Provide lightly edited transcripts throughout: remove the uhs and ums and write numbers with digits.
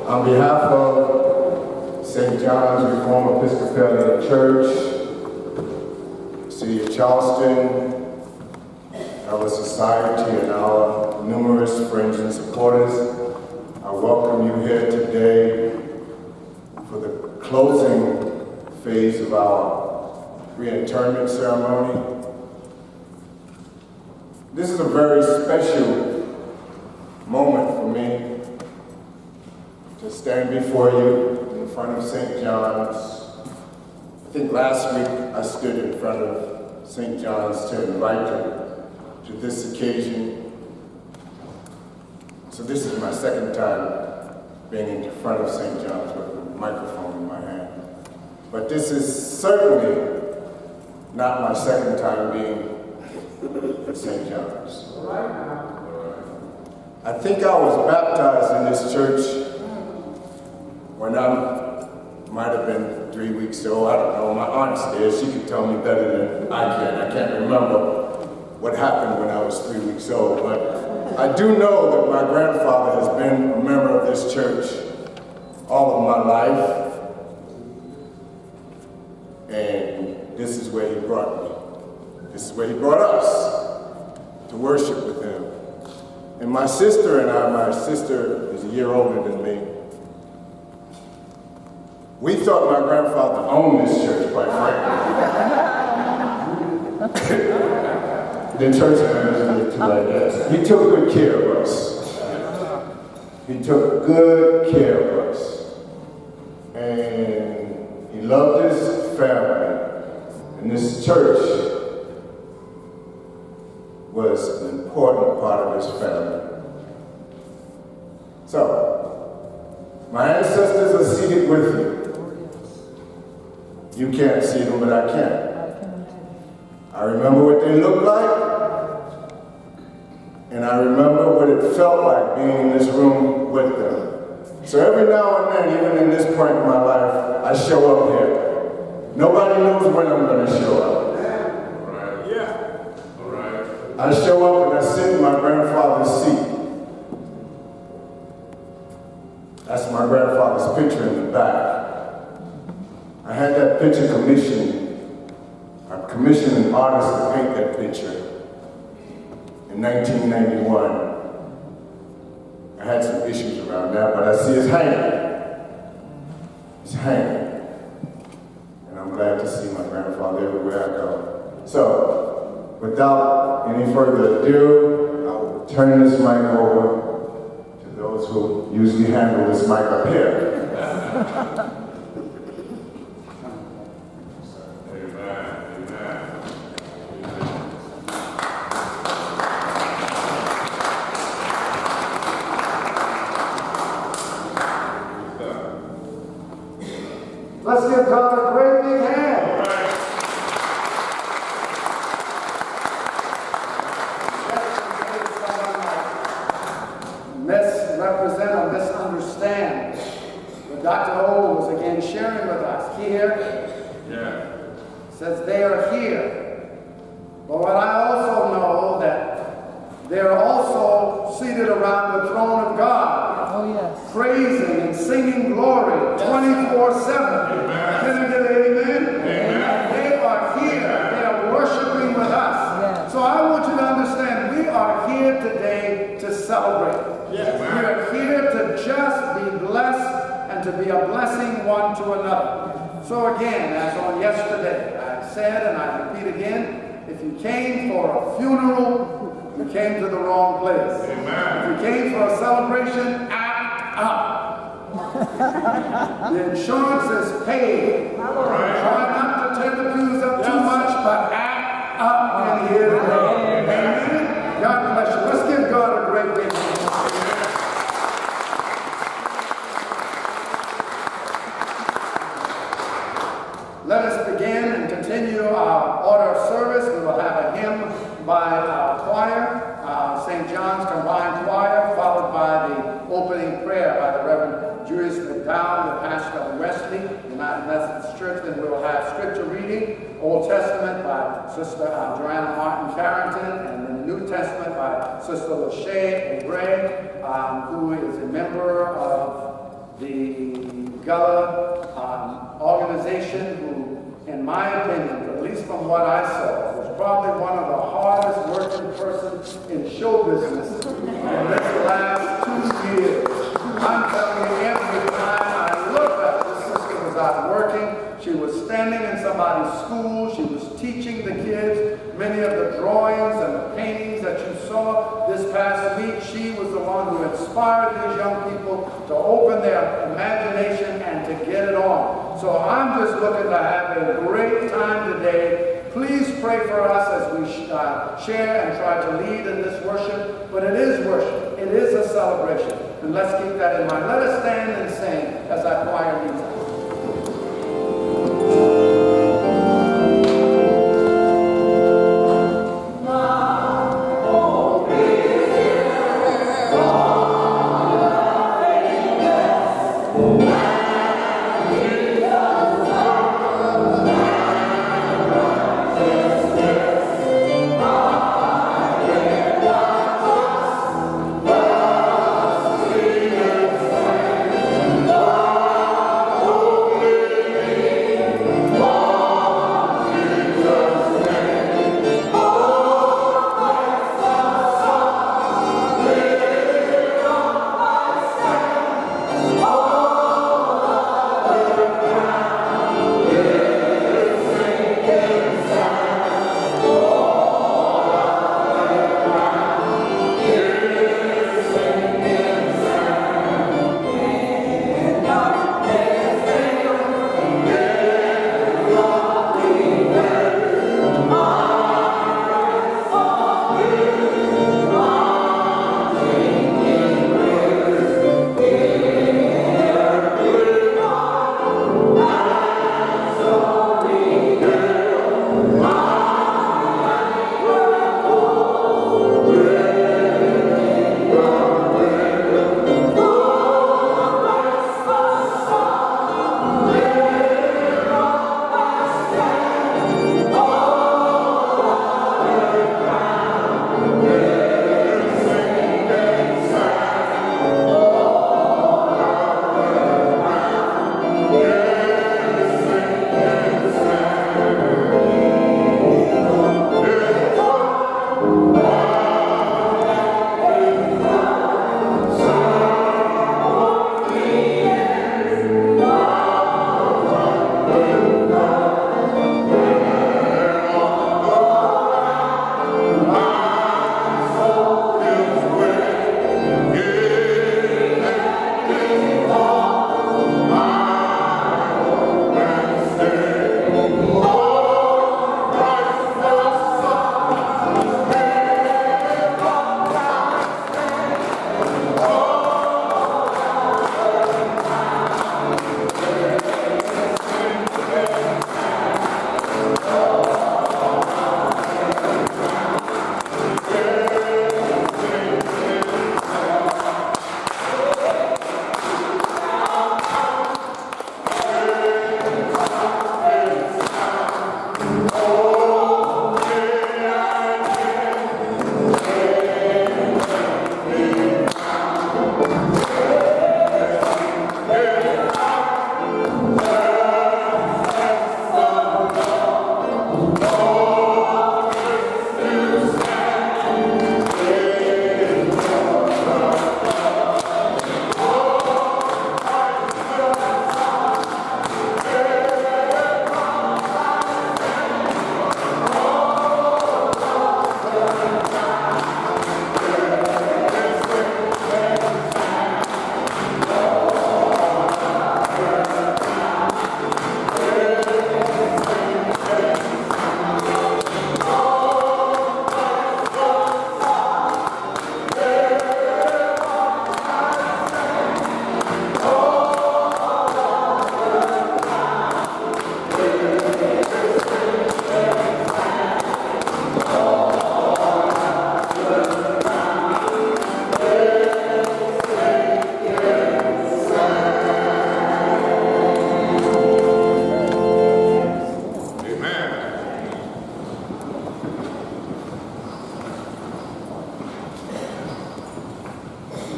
On behalf of St. John's Reformed Episcopalian Church, City of Charleston, our society, and our numerous friends and supporters, I welcome you here today for the closing phase of our reinterment ceremony. This is a very special moment for me to stand before you in front of St. John's. I think last week I stood in front of St. John's to invite you to this occasion. So this is my second time being in front of St. John's with a microphone in my hand. But this is certainly not my second time being at St. John's. I think I was baptized in this church when I might have been 3 weeks old. I don't know. My aunt's there. She can tell me better than I can. I can't remember what happened when I was 3 weeks old. But I do know that my grandfather has been a member of this church all of my life. And this is where he brought me. This is where he brought us to worship with him. And my sister and I, my sister is a year older than me, we thought my grandfather owned this church, quite frankly. The church members did too, I guess. He took good care of us. He took good care of us. And he loved his family. And this church was an important part of his family. So, my ancestors are seated with you. You can't see them, but I can. I remember what they looked like, and I remember what it felt like being in this room with them. So every now and then, even in this point in my life, I show up here. Nobody knows when I'm going to show up. I show up and I sit in my grandfather's seat. That's my grandfather's picture in the back. I had that picture commissioned. I commissioned an artist to paint that picture in 1991. I had some issues around that, but I see it's hanging. It's hanging. And I'm glad to see my grandfather everywhere I go. So, without any further ado, I'll turn this mic over to those who usually handle this mic up here. Let's give God a great big hand. Misrepresent or misunderstand. But Dr. O was again sharing with us here. Says they are here. But what I also know that they're also seated around the throne of God. Oh, yes. Praising and singing glory 24/7. Can I get an amen? Amen? They are here. They are worshiping with us. Yes. So I want you to understand, we are here today to celebrate. Yes. We are here to just be blessed and to be a blessing one to another. So again, as on yesterday, I said and I repeat again, if you came for a funeral, you came to the wrong place. Amen. If you came for a celebration, act up. The insurance is paid. Try not to turn the pews up too much, but act up in here today. Amen. God bless you. Let's give God a great big hand. Let us begin and continue our order of service. We will have a hymn by our choir, St. John's Combined Choir, followed by the opening prayer by the Reverend Julius McDowell, the pastor of Wesley United Methodist Church. Then we will have scripture reading, Old Testament by Sister Joanna Martin Carrington, and the New Testament by Sister Lachey O'Bray, who is a member of the Gullah organization, who, in my opinion, at least from what I saw, was probably one of the hardest working persons in show business in this last 2 years. I'm telling you, every time I looked at this sister was out working. She was standing in somebody's school. She was teaching the kids. Many of the drawings and the paintings that you saw this past week, she was the one who inspired these young people to open their imagination and to get it on. So I'm just looking to have a great time today. Please pray for us as we share and try to lead in this worship. But it is worship. It is a celebration. And let's keep that in mind. Let us stand and sing as our choir leads us.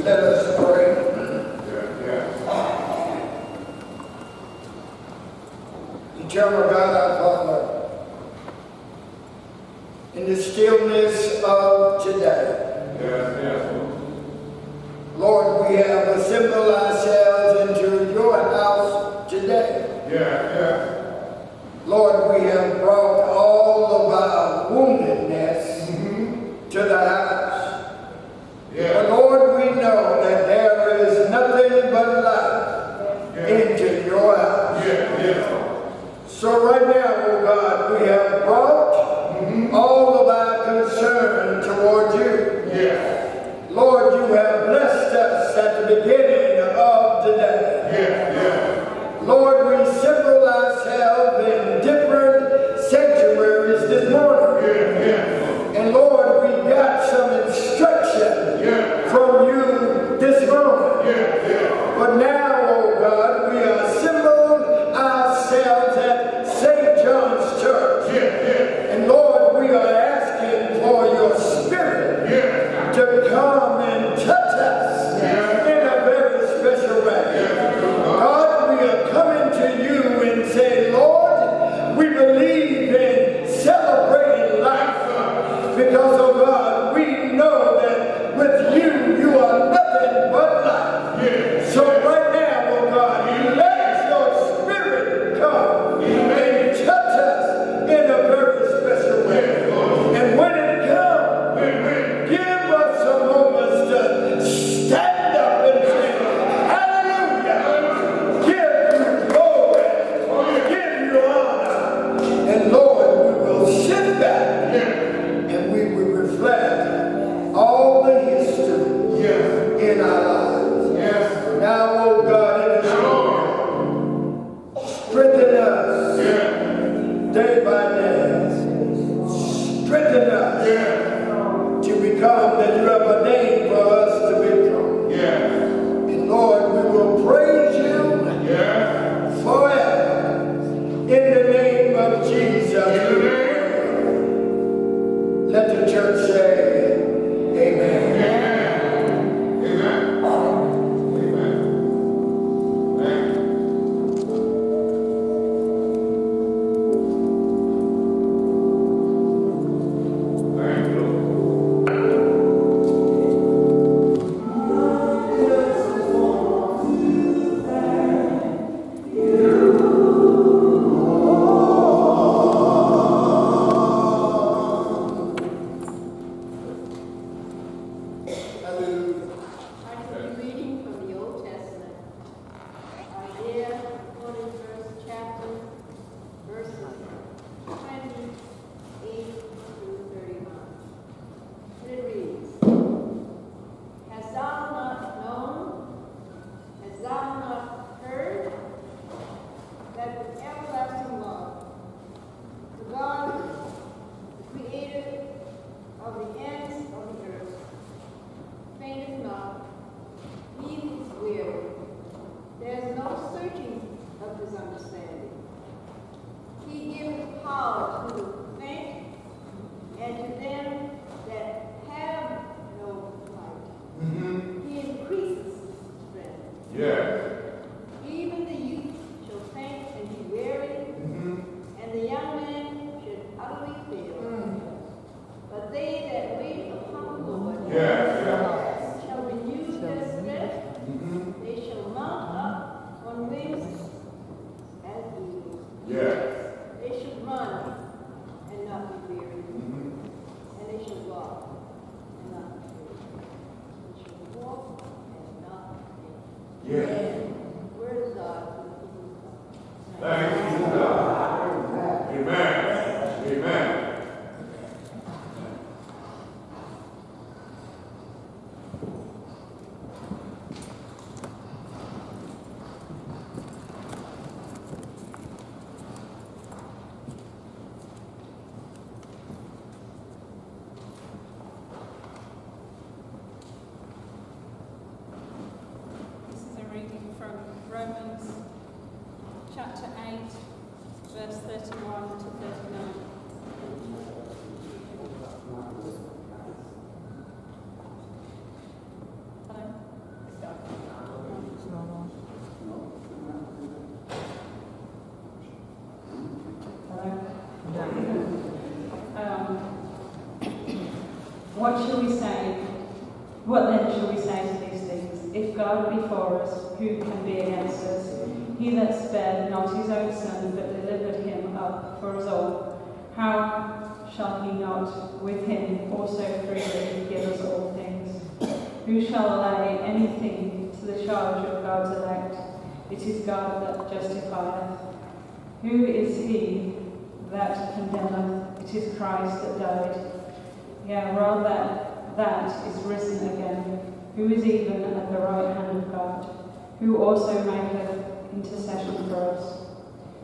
Let us pray. Eternal God, our Father, in the stillness of today, Lord, we have assembled ourselves into your house today. Lord, we have brought all of our woundedness to the house. But Lord, we know that there is nothing but life into your house. So right now, oh God, we have brought all of our concern toward you. Lord, you have blessed us at the beginning of the day. Lord, we assemble ourselves in different sanctuaries this morning. And Lord, we got some instruction from you this morning. But now, oh God, we are assembled ourselves at St. John's Church. And Lord, we are asking for your Spirit to come and touch us in a very special way. God, we are coming to you and say, Lord, we believe in celebrating life because, oh God, we know that with you, you are nothing but life. So right now, oh God, let your Spirit come and touch us in a very special way. And when it comes, give us some moments to stand up and say, hallelujah, give you glory, give you honor. And Lord, we will sit back and we will reflect all the history in our lives. Now, oh God, it is your strengthen us day by day. Strengthen us to become that you have ordained for us to become. And Lord, we will praise you forever. In the name of Jesus, we pray. Let the church say, amen. Romans chapter 8, verse 31 to 39. God be for us, who can be against us? He that spared not his own Son, but delivered him up for us all, how shall he not with him also freely give us all things? Who shall lay anything to the charge of God's elect? It is God that justifieth. Who is he that condemneth? It is Christ that died. Yea, rather that is risen again, who is even at the right hand of God, who also maketh intercession for us.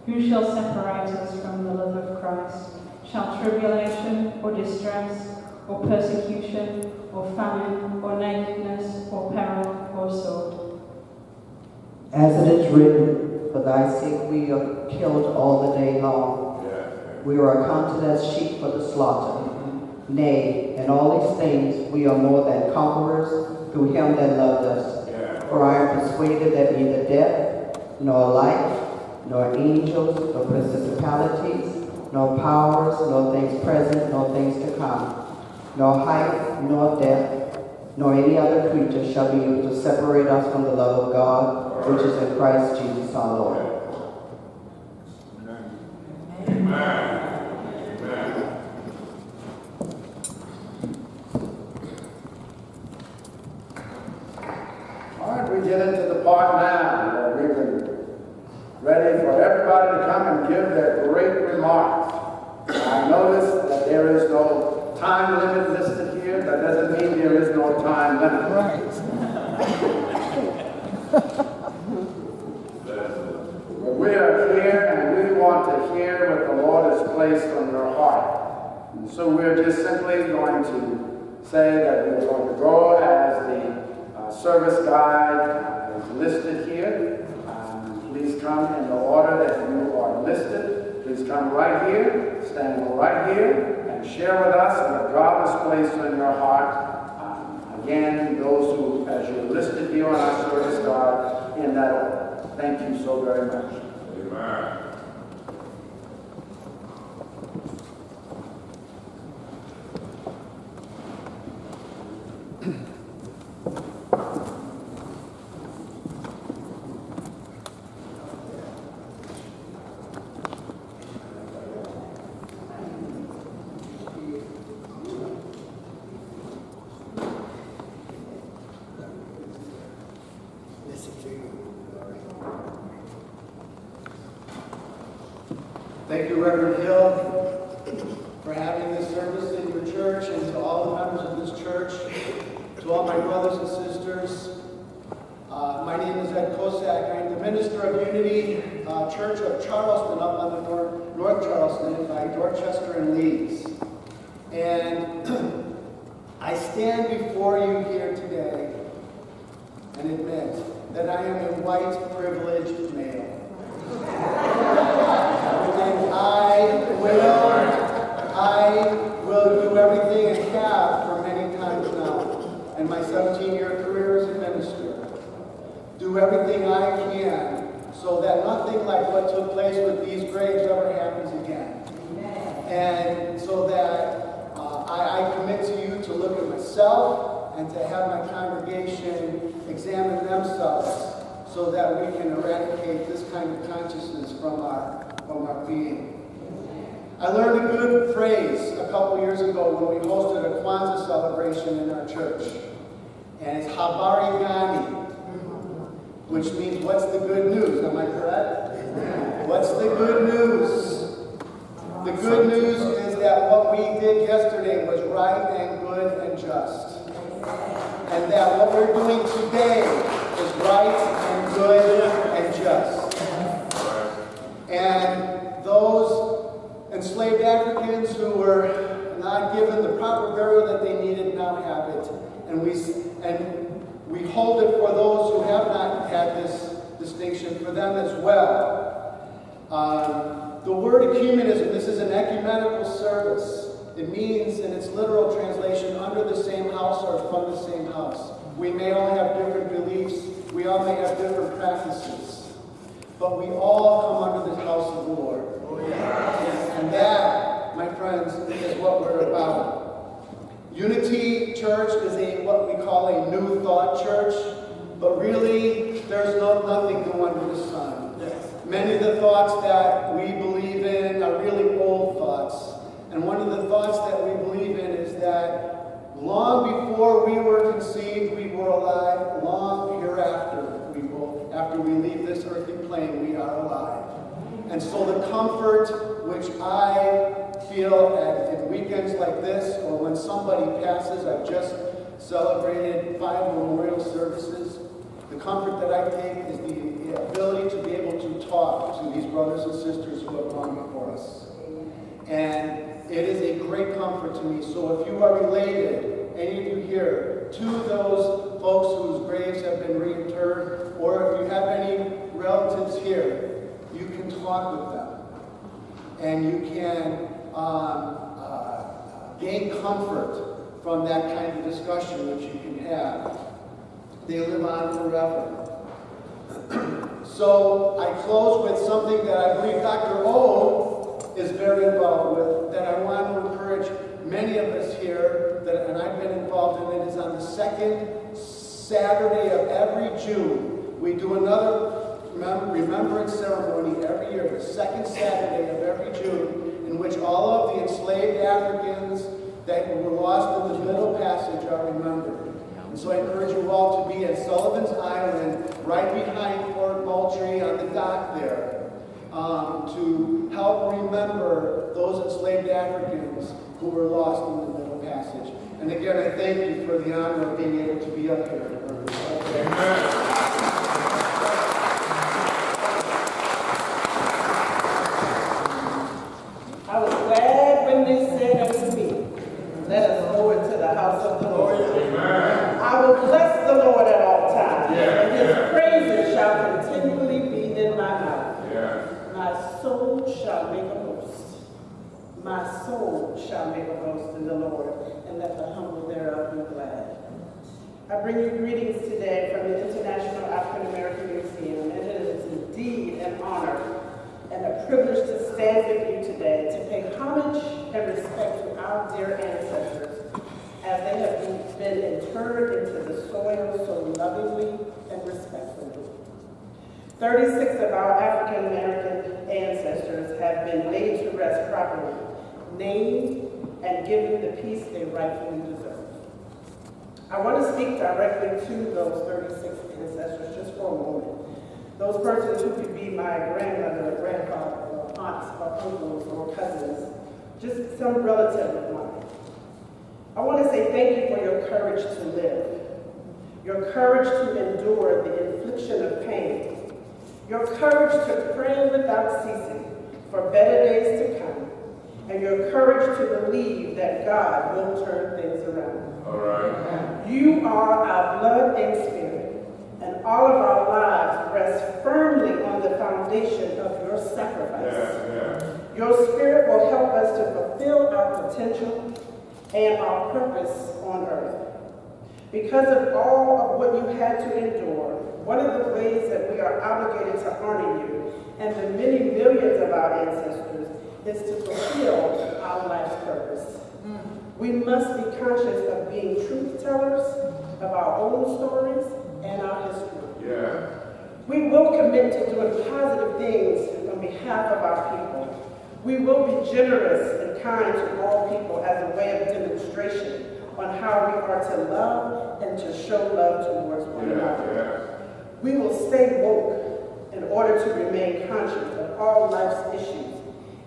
Who shall separate us from the love of Christ? Shall tribulation, or distress, or persecution, or famine, or nakedness, or peril, or sword? As it is written, for thy sake we are killed all the day long. We are accounted as sheep for the slaughter. Nay, in all these things we are more than conquerors through him that loved us. For I am persuaded that neither death, nor life, nor angels, nor principalities, nor powers, nor things present, nor things to come, nor height, nor depth, nor any other creature shall be able to separate us from the love of God, which is in Christ Jesus our Lord. Amen. All right, we get into the part now where we've been ready for everybody to come and give their great remarks. I notice that there is no time limit listed here. That doesn't mean there is no time limit. Right. But we are here and we want to hear what the Lord has placed on your heart. And so we're just simply going to say that we're going to go as the service guide is listed here. Please come in the order that you are listed. Please come right here, stand right here, and share with us what God has placed on your heart. Again, those who, as you're listed here on our service guide, in that order. Thank you so very much. Amen. Thank you, Reverend Hill, for having this service in your church, and to all the members of this church, to all my brothers and sisters. My name is Ed Kosak. I am the minister of Unity Church of Charleston, up on the North Charleston by Dorchester and Leeds. And I stand before you here today and admit that I am a white, privileged male. And I will do everything and have for many times now, in my 17-year career as a minister, do everything I can so that nothing like what took place with these graves ever happens again. And so that I commit to you to look at myself and to have my congregation examine themselves so that we can eradicate this kind of consciousness from our being. I learned a good phrase a couple years ago when we hosted a Kwanzaa celebration in our church. And it's Habari Gani, which means what's the good news? Am I correct? What's the good news? The good news is that what we did yesterday was right and good and just. And that what we're doing today is right and good and just. And those enslaved Africans who were not given the proper burial that they needed now have it. And we hold it for those who have not had this distinction, for them as well. The word ecumenism, this is an ecumenical service. It means, in its literal translation, under the same house or from the same house. We may all have different beliefs. We all may have different practices. But we all come under the house of the Lord. And that, my friends, is what we're about. Unity Church is what we call a New Thought church, but really seed, we were alive. Long hereafter, after we leave this earthly plane, we are alive. And so the comfort which I feel at weekends like this, or when somebody passes, I've just celebrated 5 memorial services. The comfort that I take is the ability to be able to talk to these brothers and sisters who have gone before us. And it is a great comfort to me. So if you are related, any of you here, to those folks whose graves have been reinterred, or if you have any relatives here, you can talk with them. And you can gain comfort from that kind of discussion which you can have. They live on forever. So I close with something that I believe Dr. O is very involved with, that I want to encourage many of us here, and I've been involved in it, is on the second Saturday of every June. We do another remembrance ceremony every year, the second Saturday of every June, in which all of the enslaved Africans that were lost in the Middle Passage are remembered. And so I encourage you all to be at Sullivan's Island, right behind Fort Moultrie on the dock there, to help remember those enslaved Africans who were lost in the Middle Passage. And again, I thank you for the honor of being able to be up here. Amen. I was glad when they said unto me, let us go into the house of the Lord. Amen. I will bless the Lord at all times, and his praises shall continually be in my mouth. My soul shall make a boast. My soul shall make a boast in the Lord, and let the humble thereof be glad. I bring you greetings today from the International African American Museum, and it is indeed an honor and a privilege to stand with you today to pay homage and respect to our dear ancestors as they have been interred into the soil so lovingly and respectfully. 36 of our African American ancestors have been laid to rest properly, named, and given the peace they rightfully deserve. I want to speak directly to those 36 ancestors just for a moment. Those persons who could be my grandmother or grandfather or aunts or uncles or cousins, just some relative of mine. I want to say thank you for your courage to live, your courage to endure the infliction of pain, your courage to pray without ceasing for better days to come, and your courage to believe that God will turn things around. All right. You are our blood and spirit, and all of our lives rest firmly on the foundation of your sacrifice. Your spirit will help us to fulfill our potential and our purpose on earth. Because of all of what you had to endure, one of the ways that we are obligated to honor you and the many millions of our ancestors is to fulfill our life's purpose. We must be conscious of being truth tellers of our own stories and our history. We will commit to doing positive things on behalf of our people. We will be generous and kind to all people as a way of demonstration on how we are to love and to show love towards one another. We will stay woke in order to remain conscious of all life's issues,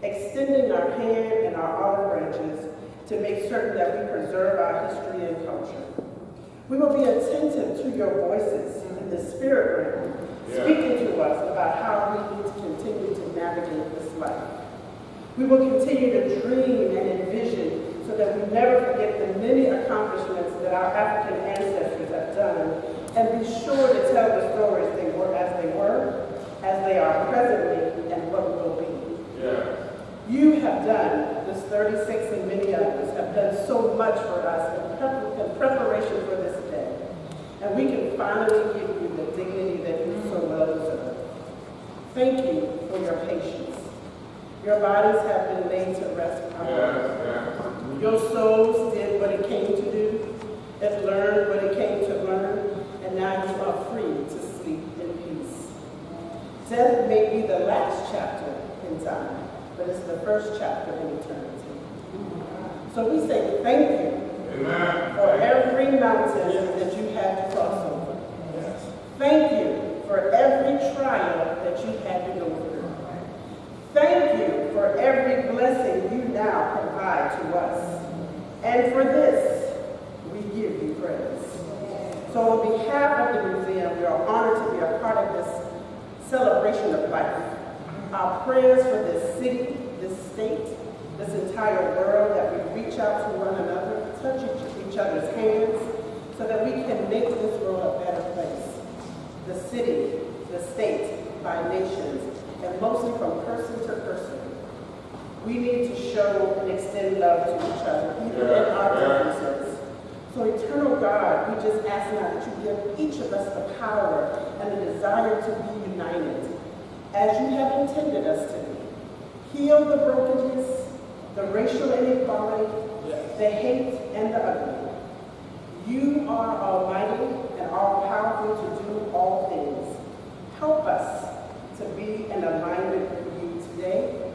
extending our hand and our olive branches to make certain that we preserve our history and culture. We will be attentive to your voices in the spirit realm, speaking to us about how we need to continue to navigate this life. We will continue to dream and envision so that we never forget the many accomplishments that our African ancestors have done, and be sure to tell the stories as they are presently, and what will be. You have done, this 36 and many others, have done so much for us in preparation for this day. And we can finally give you the dignity that you so well deserve. Thank you for your patience. Your bodies have been laid to rest properly. Your souls did what it came to do. It learned what it came to learn. And now you are free to sleep in peace. Death may be the last chapter in time, but it's the first chapter in eternity. So we say thank you for every mountain that you had to cross over. Thank you for every trial that you had to go through. Thank you for every blessing you now provide to us. And for this, we give you praise. So on behalf of the museum, we are honored to be a part of this celebration of life. Our prayers for this city, this state, this entire world, that we reach out to one another, touch each other's hands, so that we can make this world a better place. The city, the state, by nations, and mostly from person to person. We need to show and extend love to each other, even in our differences. So eternal God, we just ask now that you give each of us the power and the desire to be united, as you have intended us to be. Heal the brokenness, the racial inequality, the hate, and the ugly. You are almighty and all-powerful to do all things. Help us to be in alignment with you today,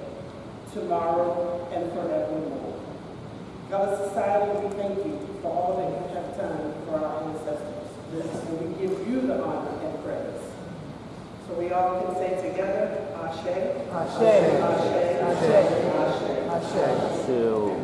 tomorrow, and forevermore. Gullah Society, we thank you for all that you have done for our ancestors. And we give you the honor and praise. So we all can say together, Ashe, Ashe, Ashe, Ashe, Ashe, Ashe.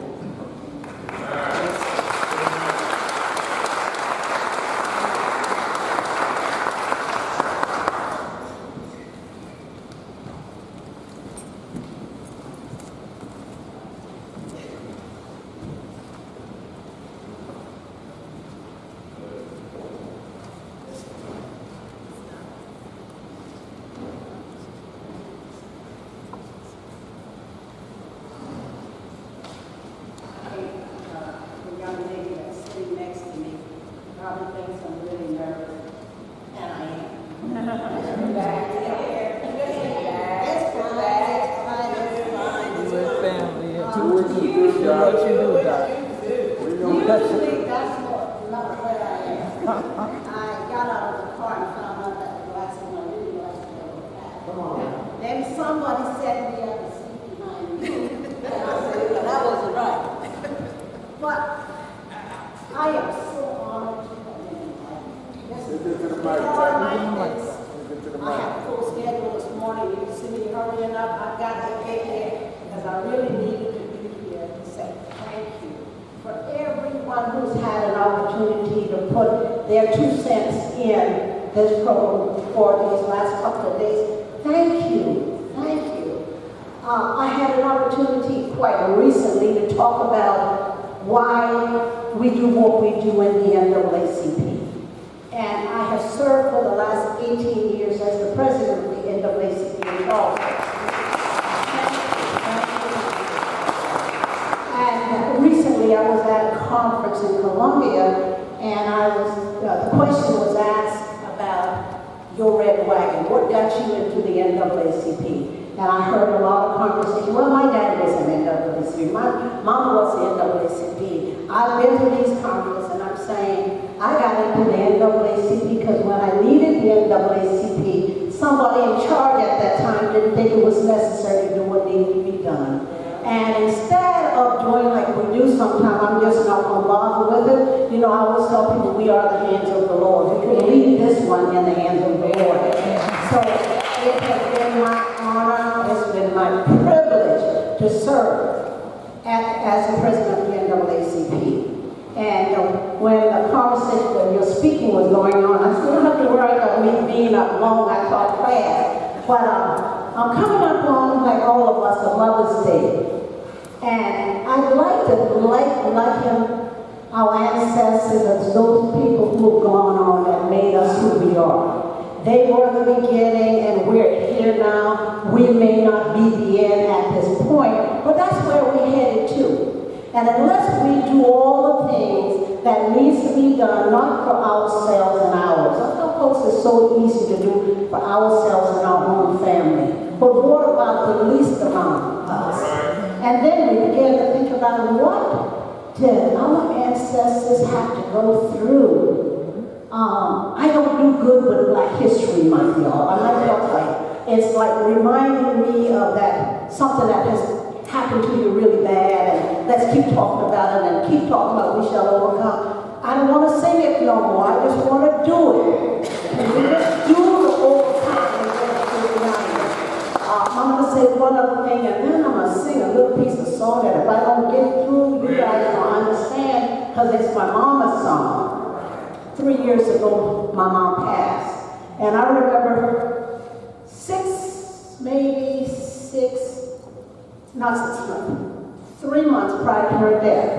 It's like reminding me of that something that has happened to you really bad, and let's keep talking about it and keep talking about we shall overcome. I don't want to sing it no more. I just want to do it. And we just do the overcome. I'm going to say one other thing, and then I'm going to sing a little piece of song that if I don't get through, you guys don't understand, because it's my mama's song. 3 years ago, my mom passed. And I remember 3 months prior to her death,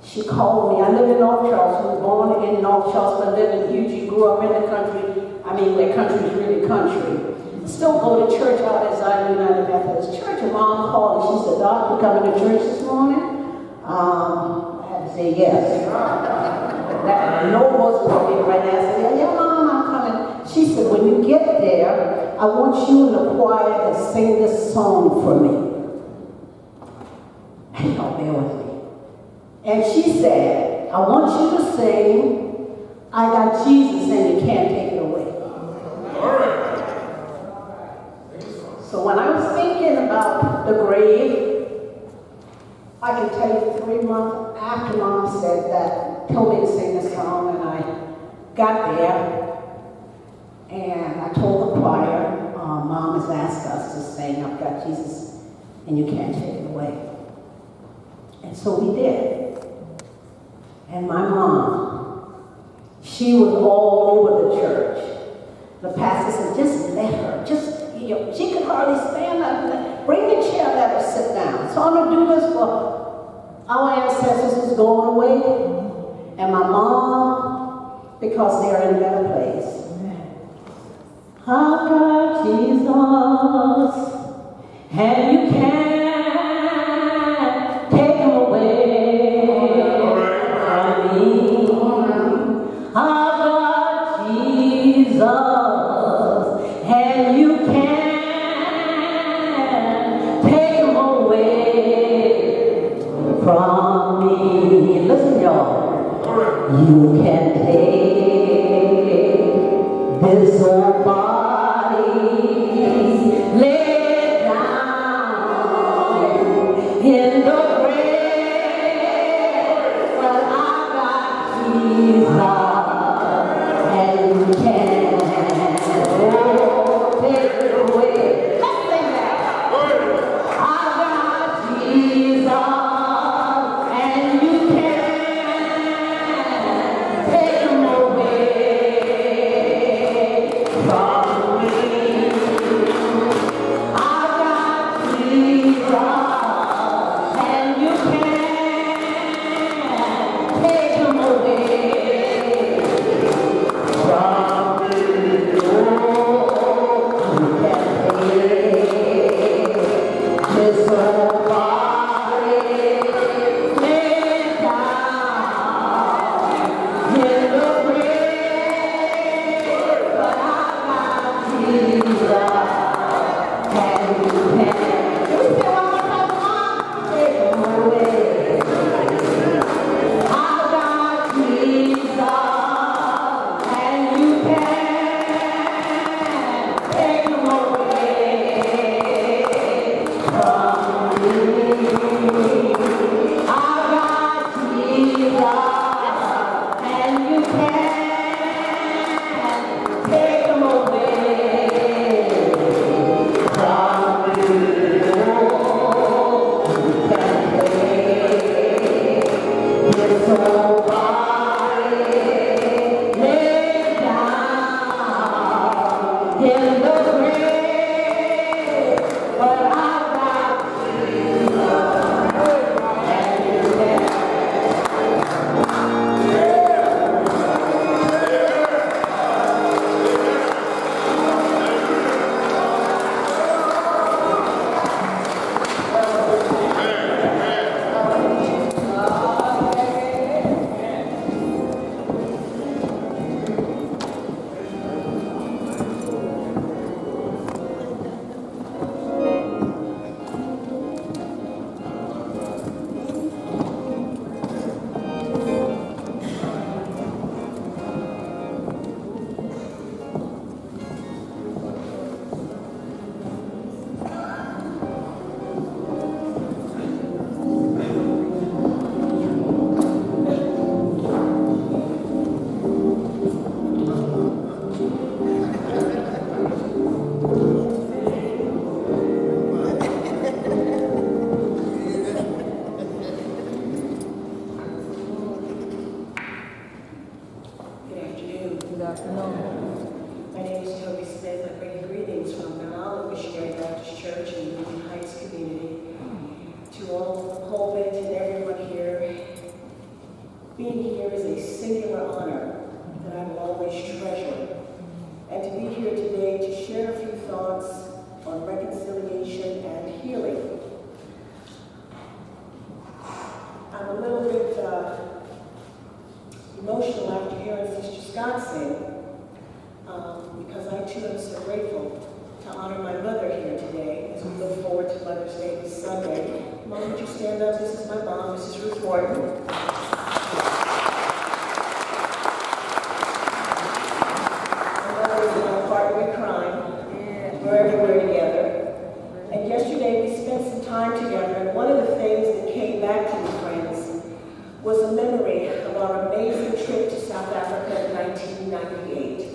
she called me. I live in North Charleston, born in North Charleston, lived in Geechee, grew up in the country. I mean, where country is really country. Still go to church out at Zion United Methodist Church. And Mom called and she said, Doc, you coming to church this morning? I had to say yes. That no wasn't for me right now. I said, yeah, Mom, I'm coming. She said, when you get there, I want you in the choir to sing this song for me. And y'all bear with me. And she said, I want you to sing, I got Jesus and you can't take it away. All right. So when I was thinking about the grave, I can tell you 3 months after Mom said that, told me to sing this song, and I got there, and I told the choir, Mom has asked us to sing, I've got Jesus, and you can't take it away. And so we did. And my mom, she was all over the church. The pastor said, just let her, she could hardly stand up. Bring the chair, let her sit down. So I'm going to do this for our ancestors who's going away, and my mom, because they're in a better place. I've got Jesus, and you can't take him away from me. I've got Jesus, and you can't take him away from me. Listen, y'all. You can take this old body, lay it down in the grave, but I got Jesus, and you can't take it away. Let's sing that. I got Jesus. From My name is Toby Smith. I bring greetings from Mount Olive Missionary Baptist Church in Union Heights community. To all the pulpit and everyone here, being here is a singular honor that I will always treasure. And to be here today to share a few thoughts on reconciliation and healing. I'm a little bit emotional after hearing Sister Scott sing, because I too am so grateful to honor my mother here today as we look forward to Mother's Day this Sunday. Mom, would you stand up? This is my mom, Mrs. Ruth Morton. My mother is in our partner in crime. We're everywhere together. And yesterday we spent some time together, and one of the things that came back to me, friends, was a memory of our amazing trip to South Africa in 1998.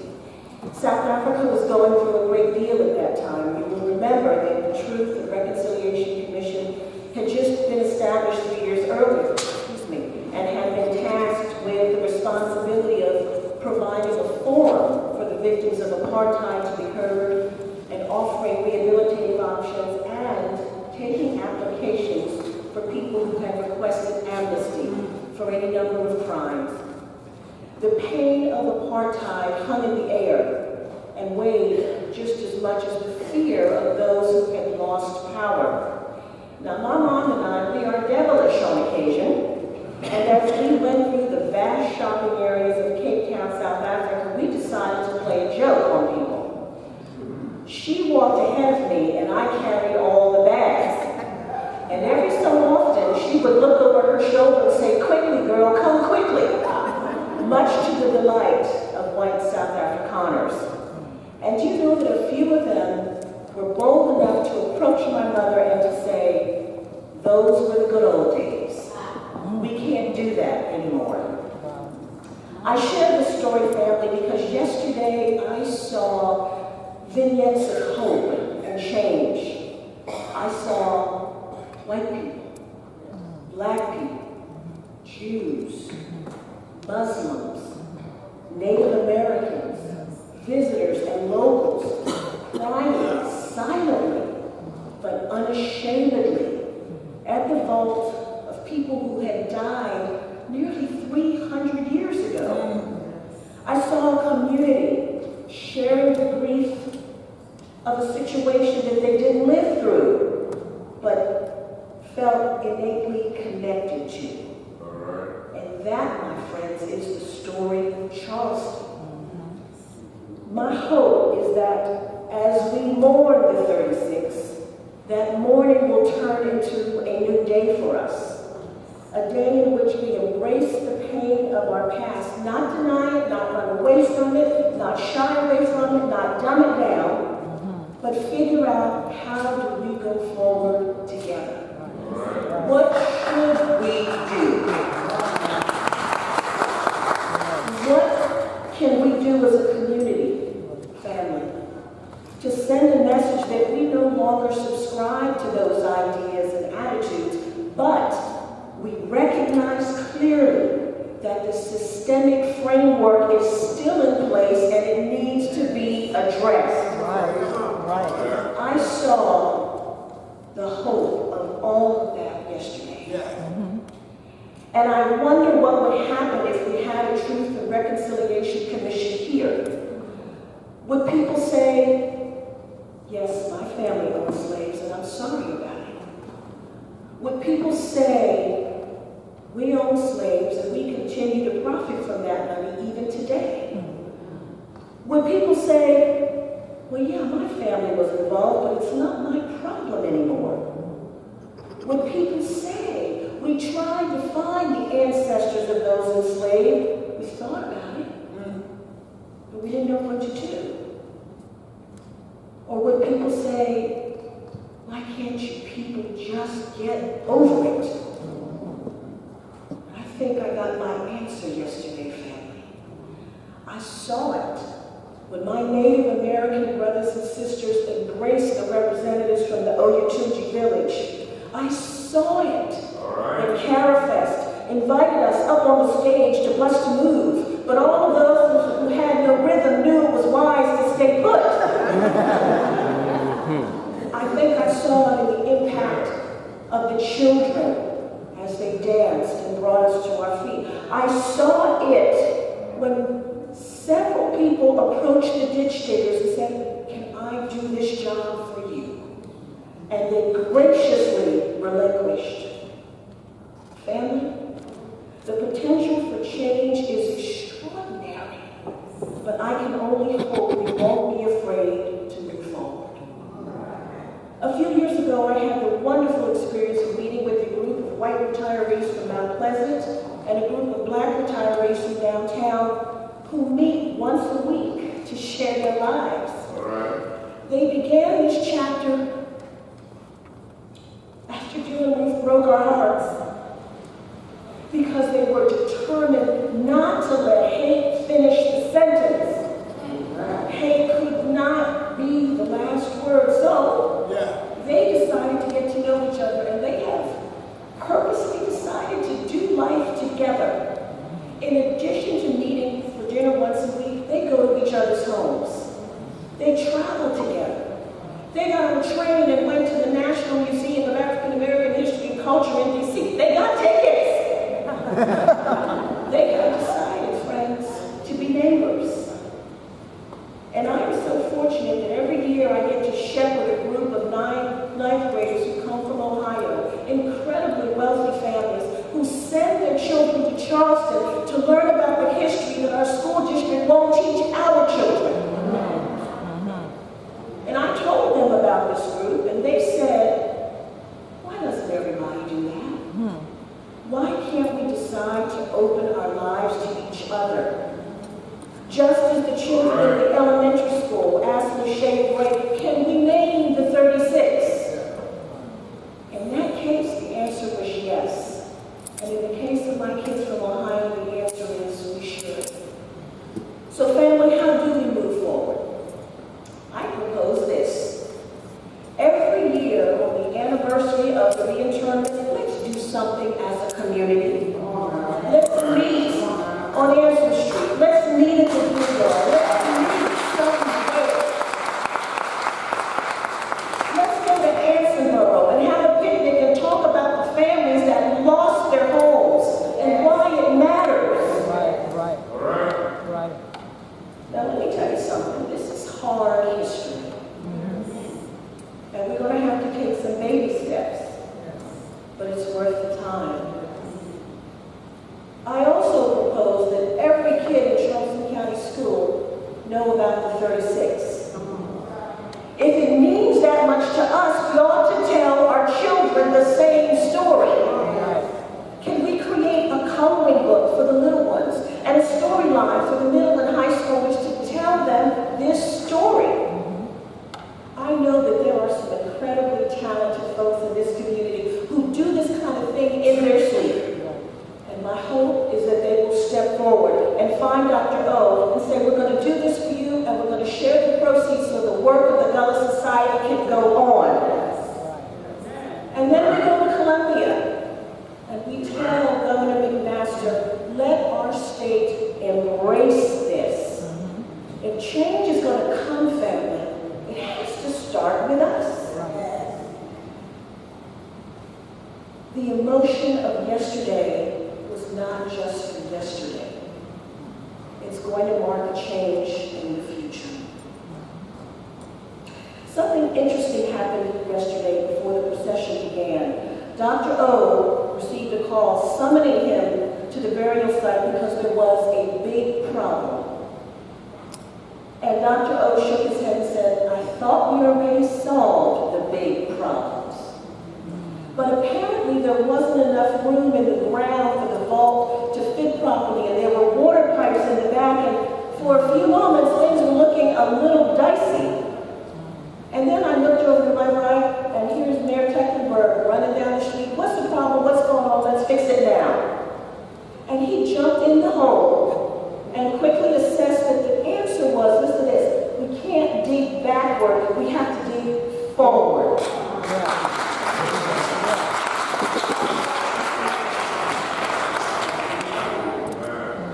South Africa was going through a great deal at that time. You will remember that the Truth and Reconciliation Commission had just been established 3 years earlier, and had been tasked with the responsibility of providing a forum for the victims of apartheid to be heard and offering rehabilitative options and taking applications for people who had requested amnesty for any number of crimes. The pain of apartheid hung in the air and weighed just as much as the fear of those who had lost power. Now, my mom and I, we are devilish on occasion, and as we went through the vast shopping areas of Cape Town, South Africa, we decided to play a joke on people. She walked ahead of me, and I carried all the bags. And every so often, she would look over her shoulder and say, "Quickly, girl, come quickly," much to the delight of white South Afrikaners. And you know that a few of them were bold enough to approach my mother and to say, "Those were the good old days. We can't do that anymore." I share this story, family, because yesterday I saw vignettes of hope and change. I saw white people, black people, Jews, Muslims, Native Americans, visitors and locals crying silently but unashamedly at the vault of people who had died nearly 300 years ago. I saw a community sharing the grief of a situation that they didn't live through, but felt innately connected to. And that, my friends, is the story of Charleston. My hope is that as we mourn the 36, that mourning will turn into a new day for us. A day in which we embrace the pain of our past, not deny it, not run away from it, not shy away from it, not dumb it down, but figure out how do we go forward together. What should we do? What can we do as a community, family, to send a message that we no longer subscribe to those ideas and attitudes, but we recognize clearly that the systemic framework is still in place and it needs to be addressed. I saw the hope of all of that yesterday. And I wonder what would happen if we had a Truth and Reconciliation Commission here. Would people say, "Yes, my family owned slaves and I'm sorry about it"? Would people say, "We own slaves and we continue to profit from that money even today"? Would people say, "Well, yeah, my family was involved, but it's not my problem anymore"? Would people say, "We tried to find the ancestors of those enslaved, we thought about it, but we didn't know what to do"? Or would people say, "Why can't you people just get over it"? I think I got my answer yesterday, family. I saw it when my Native American brothers and sisters embraced the representatives from the Oyotunji village. I saw it when Carafest invited us up on the stage to Bust a Move, but all of those who had no people approached the ditch diggers and said, "Can I do this job for you?" And they graciously relinquished. Family, the potential for change is extraordinary, but I can only hope we won't be afraid to move forward. A few years ago, I had the wonderful experience of meeting with a group of white retirees from Mount Pleasant and a group of black retirees from downtown who meet once a week to share their lives. They began this chapter after Julie broke our hearts because they were determined not to let hate finish the sentence. Hate could not be the last word. So they decided to get to know each other, and they have purposely decided to do life together. In addition to meeting for dinner once a week, they go to each other's homes. They travel together. They got on a train and went to the National Museum of African American History and Culture in D.C. They got tickets. They have decided, friends, to be neighbors. And I am so fortunate that every year I get to shepherd a group of ninth graders who come from Ohio, incredibly wealthy families, who send their children to Charleston to learn about the history that our school district won't teach our children. And I told them about this group, and they said, "Why doesn't everybody do that? Why can't we decide to open our lives to each other? Just as the children in the elementary school asked Lachey Gray, can we name the 36? In that case, the answer was yes. And in the case of my kids from Ohio, the answer is we should. So family, how do we move forward? I propose this. Every year on the anniversary of the reinterment, let's do something as a community. Let's meet on Ancestral Street. Let's meet at the Ministerial. Let's meet somewhere. Let's go to Ancestral and have a picnic and talk about the families that lost their homes and why it matters. Right. Now let me tell you something. This is hard history. And we're going to have to take some baby steps. But it's worth the time. I also propose that every kid in Charleston County School know about the 36. If it means that much to us, we ought to tell our children the same story. Can we create a coloring book for the little ones and a storyline for the middle and high schoolers to tell them this story? I know that there are some incredibly talented folks in this community who do this kind of thing in their sleep. And my hope is that they will step forward and find Dr. O and say, we're going to do this for you, and we're going to share the proceeds so the work of the Gullah Society can go on. And then we go to Columbia, and we tell Governor McMaster, let our state embrace this. If change is going to come, family, it has to start with us. The emotion of yesterday was not just for yesterday. It's going to mark a change in the future. Something interesting happened yesterday before the procession began. Dr. O received a call summoning him to the burial site because there was a big problem. And Dr. O shook his head and said, I thought we already solved the big problems. But apparently there wasn't enough room in the ground for the vault to fit properly, and there were water pipes in the back, and for a few moments things were looking a little dicey. And then I looked over to my right, and here's Mayor Tecklenburg running down the street. What's the problem? What's going on? Let's fix it now. And he jumped in the hole and quickly assessed that the answer was, listen to this, we can't dig backward, we have to dig forward.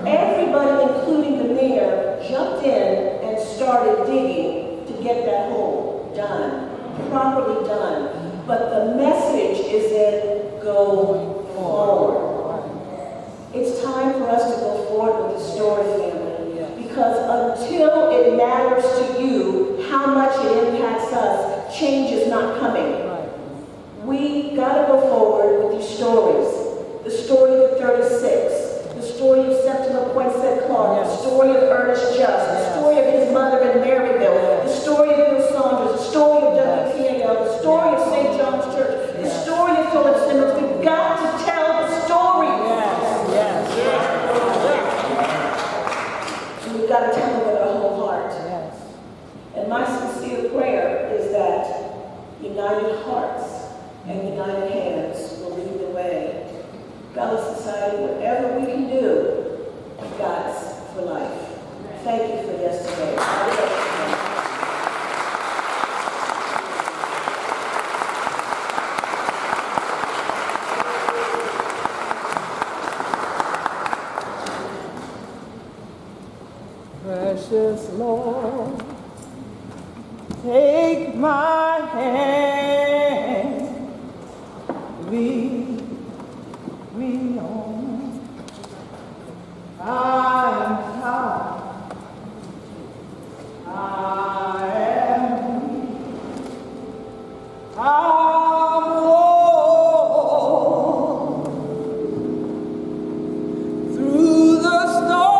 Everybody, including the mayor, jumped in and started digging to get that hole done, properly done. But the message is in go forward. It's time for us to go forward with the story, family, because until not coming. We got to go forward with these stories. The story of the 36, the story of Septima Poinsett Clark, the story of Ernest Just, the story of his mother in Maryville, the story of Bill Saunders, the story of WPAL, the story of St. John's Church, the story of Philip Simmons. We've got to tell the story. And we've got to tell them with our whole heart. And my sincere prayer is that united hearts and united hands will lead the way. Gullah Society, whatever we can do, God's for life. Thank you for yesterday. Precious Lord, take my hand, lead me on. I am tired, I am weak, I'm worn through the storm.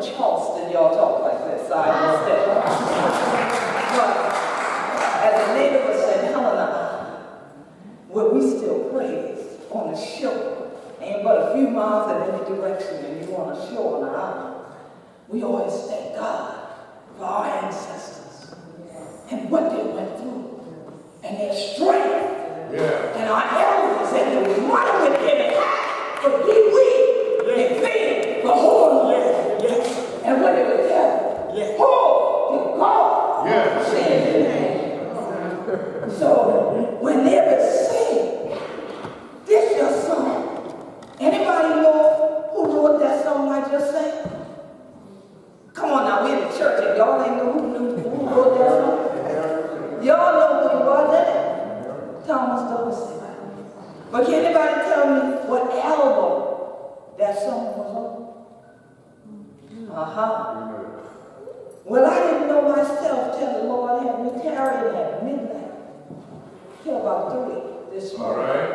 Charleston, y'all talk like this, I understand. But as a native of St. Helena, where we still praise on the shore, ain't but a few miles in any direction and you on the shore on the island, we always thank God for our ancestors and what they went through and their strength and our elders and the might with them and high for we and fear for whole and what they would tell whole to God. So when they would sing, this your song. Anybody know who wrote that song I just sang? Come on now, we're in the church and y'all ain't know who wrote that song. Y'all know who he was, didn't it? Thomas Douglas. But can anybody tell me what album that song was on? Well, I didn't know myself till the Lord had me tarrying at midnight till about 3 this morning. All right.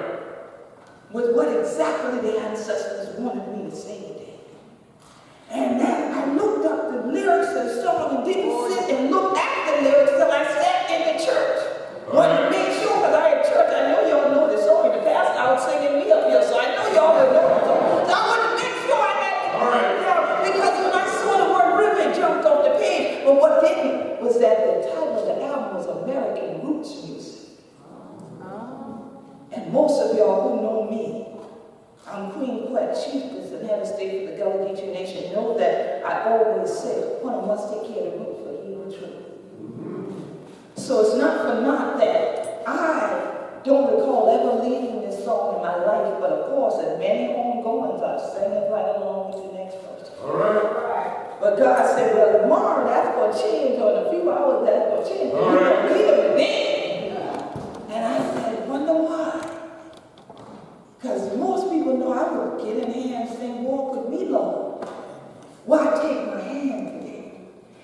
With what exactly the ancestors wanted me to say today. And then I looked up the lyrics of the song and didn't sit and look at the lyrics till I sat in the church. Wanted to make sure, because I had church, I know y'all know this song. The pastor out singing me up here, so I know y'all will know the song. So I wanted to make sure I had it down, because when I saw the word river, it jumped off the page. But what didn't was that the title of the album was American Roots Music. And most of y'all who know me, I'm Queen Quet, Chiefess and head of state for the Gullah Geechee Nation, know that I always say, one must take care of the root for healing truth. So it's not for naught that I don't recall ever leading this song in my life, but of course, at many homegoings, I've sang it right along with the next person. All right. But God said, well, tomorrow that's going to change, or in a few hours that's going to change. You're going to lead them today. And I said, wonder why? Because most people know I would get in here and sing, walk with me, Lord. Why take my hand today?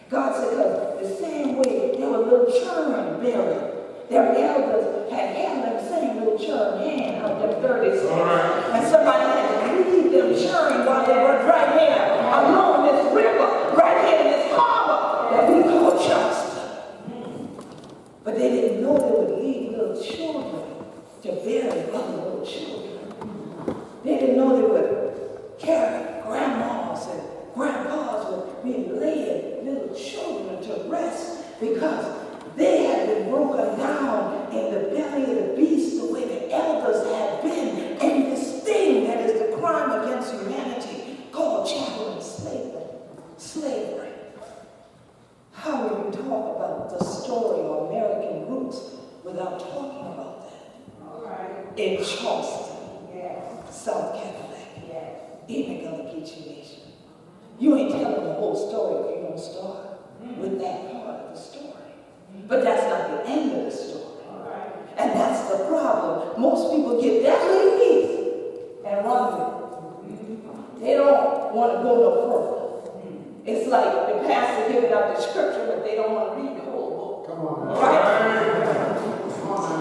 God said, because the same way there were little children buried. Their elders had held them same little children hand out their 30 cents. And somebody had to leave them children while they were right here along this river, right here in this harbor that we call Charleston. But they didn't know they would leave little children to bury other little children. They didn't know they would carry grandmas and grandpas would be laying little children to rest because they had been broken down in the belly of the beast the way the elders had been in this thing that is the crime against humanity called chattel and slavery. How do you talk about the story of American roots without talking about that? In Charleston. South Carolina, in the Gullah Geechee Nation. You ain't telling the whole story if you don't start with that part of the story. But that's not the end of the story. And that's the problem. Most people get that little piece and run with it. They don't want to go no further. It's like the pastor giving out the scripture, but they don't want to read the whole book. Come on. Right?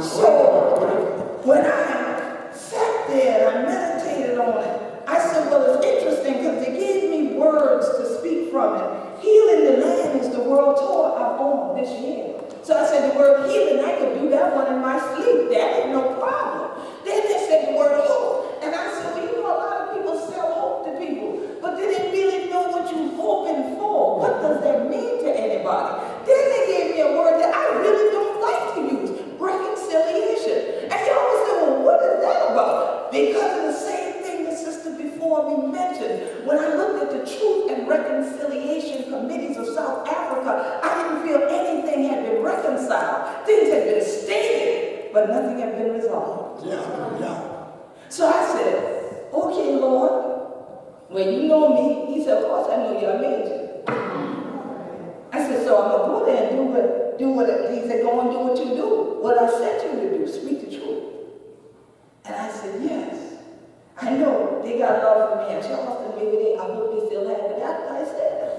So, when I sat there and I meditated on it, I said, well, it's interesting because they gave me words to speak from it. Healing the land is the world tour I'm on this year. So I said the word healing, I could do that one in my sleep. That ain't no problem. Then they said the word hope. And I said, well, you know, a lot of people sell hope to people, but they didn't really know what you're hoping for. What does that mean to anybody? Then they gave me a word that I really don't like to use, reconciliation. And y'all would say, well, what is that about? Because of the same thing the sister before me mentioned. When I looked at the Truth and Reconciliation Committees of South Africa, I didn't feel anything had been reconciled. Things had been stated, but nothing had been resolved. So I said, okay, Lord, when you know me, he said, of course I know you, I made you. I said, so I'm going to go there and do what he said, go and do what you do. What I said to you to do, speak the truth. And I said, yes. I know they got love for me in Charleston, maybe I hope they still have it after I said that.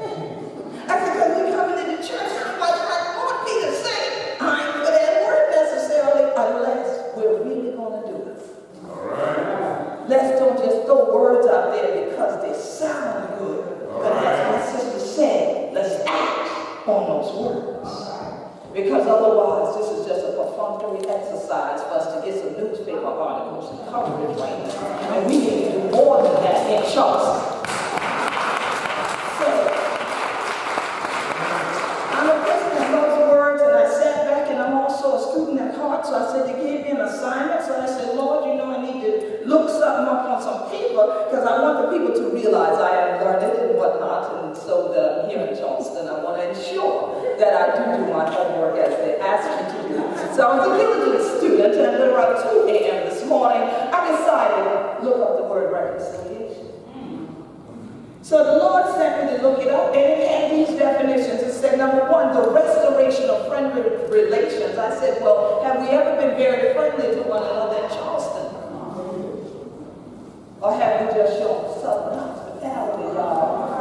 I said, because we coming into church, somebody might want me to say, I ain't for that word necessarily, unless we're really going to do it. All right. Let's don't just throw words out there because they sound good. All but as my sister otherwise this is just a perfunctory exercise for us to get some newspaper articles and coverage right now. And we need to do more than that in Charleston. So, I'm a person that loves words, and I sat back, and I'm also a student at heart, so I said, they gave me an assignment, so I said, Lord, you know, I need to look something up on some paper, because I want the people to realize I am learned and whatnot, and so that here in Charleston, I want to ensure that I do my homework as they ask me to do. So I was a diligent student, and at around 2 a.m. this morning, I decided to look up the word reconciliation. So the Lord sent me to look it up, and it had these definitions. It said, number one, the restoration of friendly relations. I said, well, have we ever been very friendly to one another in Charleston? Or have we just shown southern hospitality, y'all?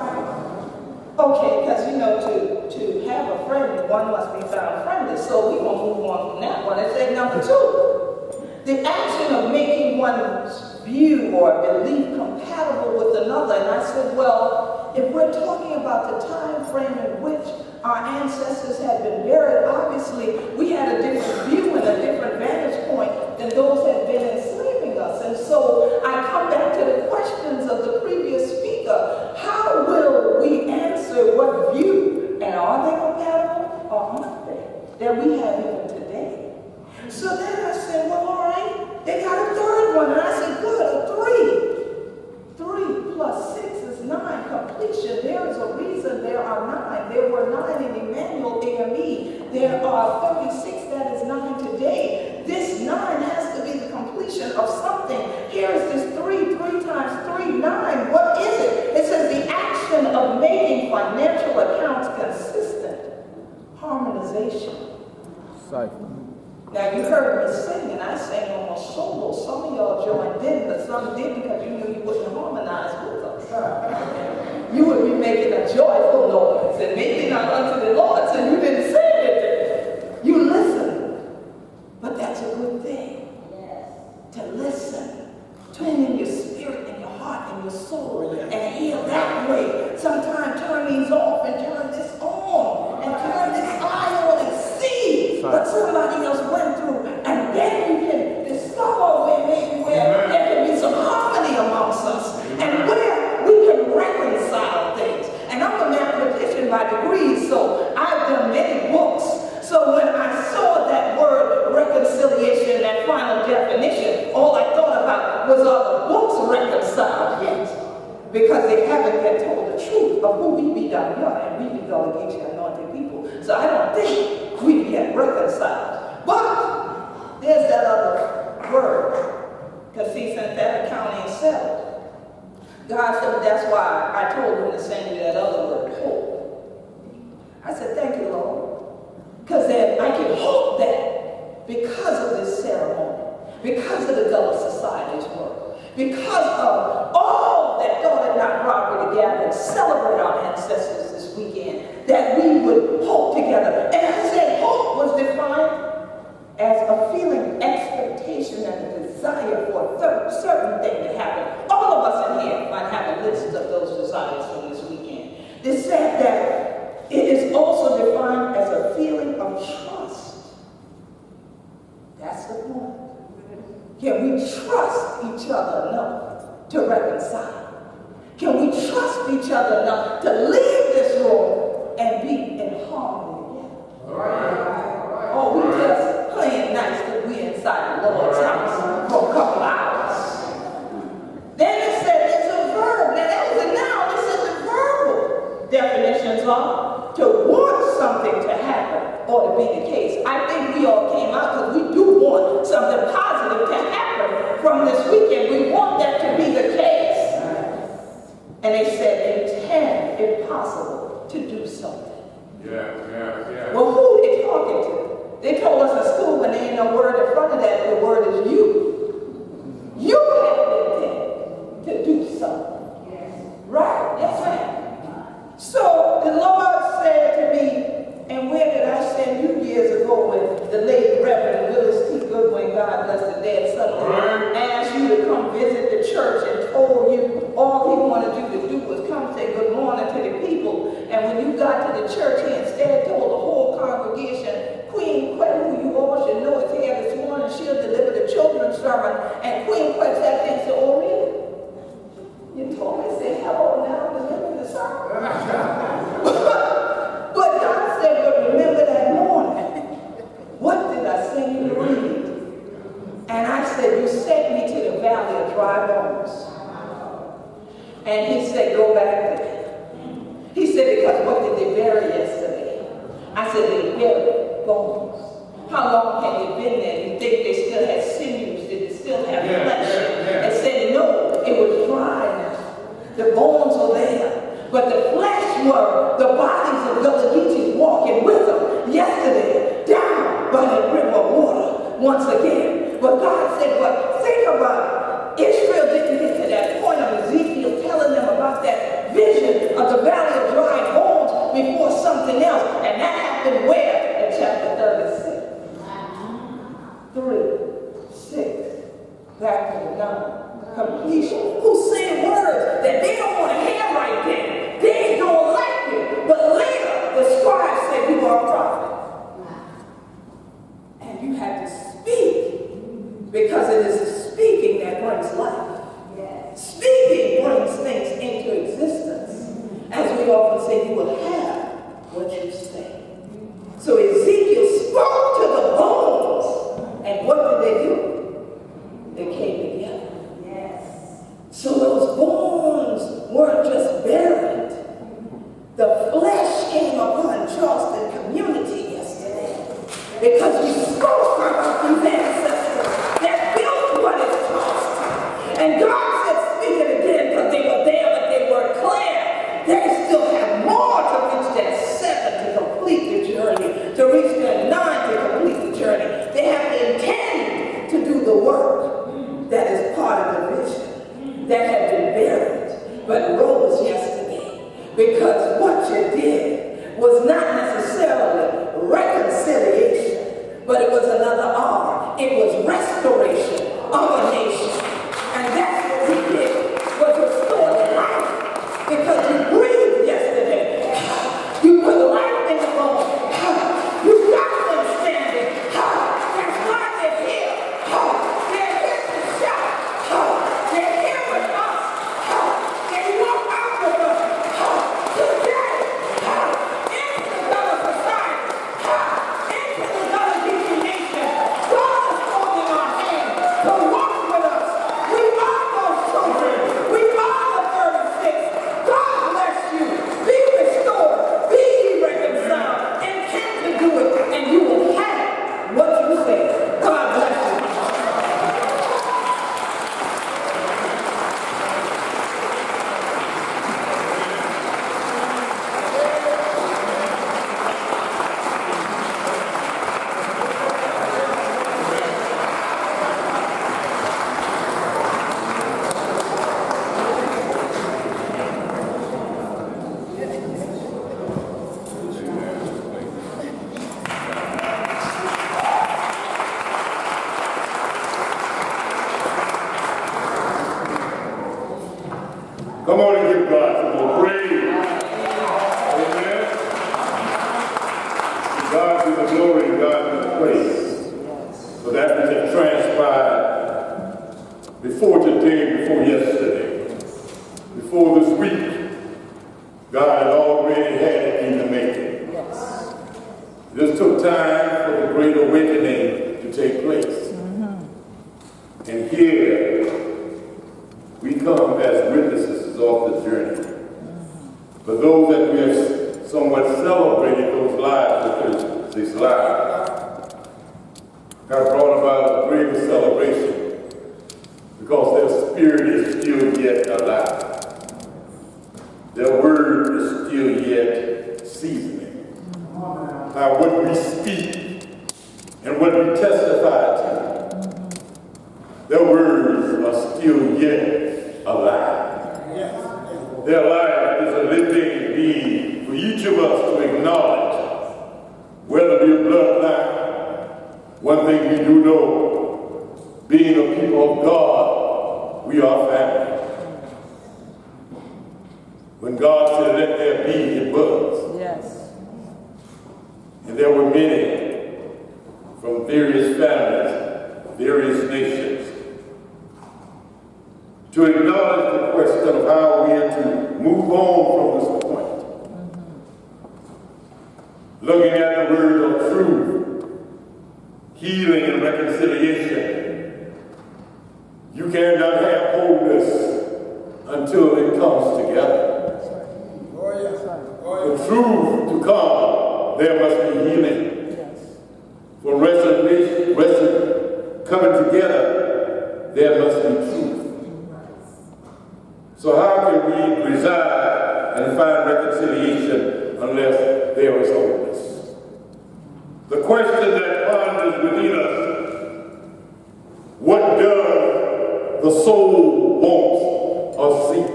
Okay, because you know, to have a friend, one must be found friendly. So we won't move on from that one. It said, number two, the action of making one's view or belief compatible with another. And I said, well, if we're talking about the time frame in which our ancestors had been buried, obviously we had a different view and a different vantage point than those had been enslaving us. And so I come back to the questions of the previous speaker. How will we answer what view? And are they compatible or aren't they? That we have even today. So then I said, well, all right. They got a third one, and I said, good, a 3. 3 plus 6 is 9, completion. There is a reason there are 9. There were 9 in Emmanuel AME. There are 36 that is 9 today. This 9 has to be the completion of something. Here is this 3, 3 times 3, 9. What is it? It says the action of making financial accounts consistent. Harmonization. Cypher. Now, you heard me sing, and I sang almost solo. Some of y'all joined in, but some didn't because you knew you wouldn't harmonize with us. You would be making a joyful noise, and maybe not unto the Lord, so you didn't sing it. You listened. But that's a good thing. Yes. To listen. Tune in your spirit and your heart and your soul and hear that way. Sometimes turn these off and turn this on and turn this eye on and see what somebody else went through, and then you can discover where there can be some harmony amongst us and where we can reconcile things. And I'm a mathematician by degree, so I've done many books. So when I saw that word reconciliation, that final definition, all I thought about was, are the books reconciled yet? Because they haven't yet told the truth of who we be down here, and we be Gullah Geechee anointed people. So I don't think we get reconciled. But there's that other word. Because see, since that accounting is settled, God said, that's why I told him to send you that other word, hope. I said, thank you, Lord. Because then I can hope that because of this ceremony, because of the Gullah Society's work, because of all that thought it not robbery to gather and celebrate our ancestors this weekend, that we would hope together. And I said hope was defined as a feeling, expectation, and a desire for a certain thing to happen. All of us in here might have a list of those desires from this weekend. They said that it is also defined as a feeling of trust. That's the point. Can we trust each other enough to reconcile? Can we trust each other enough to leave this room and be in harmony together? Or we just playing nice because we're inside the Lord's house for a couple hours. Then it said it's a verb. Now that was a noun. It said the verbal definitions are to want something to happen or to be the case. I think we all came out because we do want something positive to happen from this weekend. We want that to be the case. And they said intend, if possible, to do something. Yeah. Well, who are they talking to? They told us in school when there ain't no word in front of that, the word is you. You have to intend to do something. Yes. Right? Yes, ma'am. So the Lord said to me, and where did I send you years ago when the late Reverend Willis T. Goodwin, God bless the dead, suddenly asked you to come visit the church and told you all he wanted you to do was come say good morning to the people. And when you got to the church, he instead told the whole congregation, Queen And he said, go back there. He said, because what did they bury yesterday? I said, they buried bones. How long had they been there? You think they still had sinews? Did they still have flesh? And said, no, it was dry now. The bones were there. But the flesh were the bodies of Gullah Geechees walking with them yesterday down by the river water once again. But God said, but think about it. Israel didn't get to that point of Ezekiel telling them about that vision of the valley of dry bones before something else. And that happened where? In chapter 36. 3, 6, back to the 9. Completion. Who's saying words that they don't want to hear right then? They don't like it. But later, the scribe said, you are a prophet. And you have to speak, because it is the speaking that brings life. Speaking brings things into existence. As we often say, you will have what you say. So Ezekiel spoke to the bones. And what did they do? They came together. So those bones weren't just buried. The flesh came upon Charleston community yesterday because we spoke about these ancestors that built what is Charleston. And God said, speak it again, because they were there, but they weren't clear. They still have more to reach that 7 to complete the journey, to reach that 9 to complete the journey. They have to intend to do the work that is part of the vision that had been buried but rose yesterday, because what you did was not necessarily reconciliation, but it was another R. It was restoration of a nation. And that's what he did, was restore life, because you breathed yesterday. You put life in the bones. You got them standing. That's why they're here. They're here to shout. They're here with us. They walk out with us. Today, into the Gullah Society, into the Gullah Geechee Nation. God is holding our hand to walk with us. We are those children. We are the 36. God bless you. Be restored. Be reconciled. Intend to do it, and you will have what you say. God bless you. Come on and give God some more praise. Amen. God be the glory and God be the praise. So that which had transpired before today, before yesterday, before this week, God had already had it in the making. It just took time for the great awakening to take place. And here we come as witnesses of the journey. For those that we have somewhat celebrated those lives, these lives, God brought about a greater celebration because their spirit is still yet alive. Their word is still yet seasoning. Now what we speak and what we testify to, their words are still yet alive. Their life is a living being for each of us to acknowledge, whether it be a bloodline. One thing we do know, being a people of God, we are family. When God said, let there be, it was. Yes. And there were many from various families, various nations. To acknowledge the question of how we are to move on from this point. Looking at the word of truth, healing and reconciliation. You cannot have wholeness until it comes together. For truth to come, there must be healing. For restoration, coming together, there must be truth. So how can we reside and find reconciliation unless there is wholeness? The question that ponders within us, what does the soul want or seek?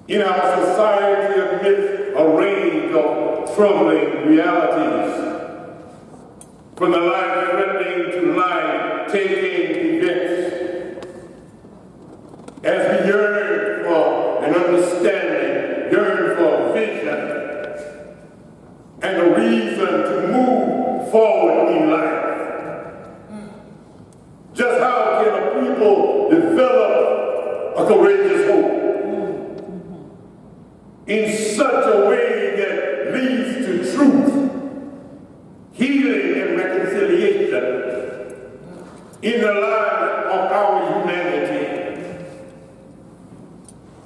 In our society amidst a range of troubling realities, from the life-threatening to life-taking events, as we yearn for an understanding, yearn for a vision, and a reason to move forward in life. Just how can a people develop a courageous hope in such a way that leads to truth, healing, and reconciliation in the lives of our humanity?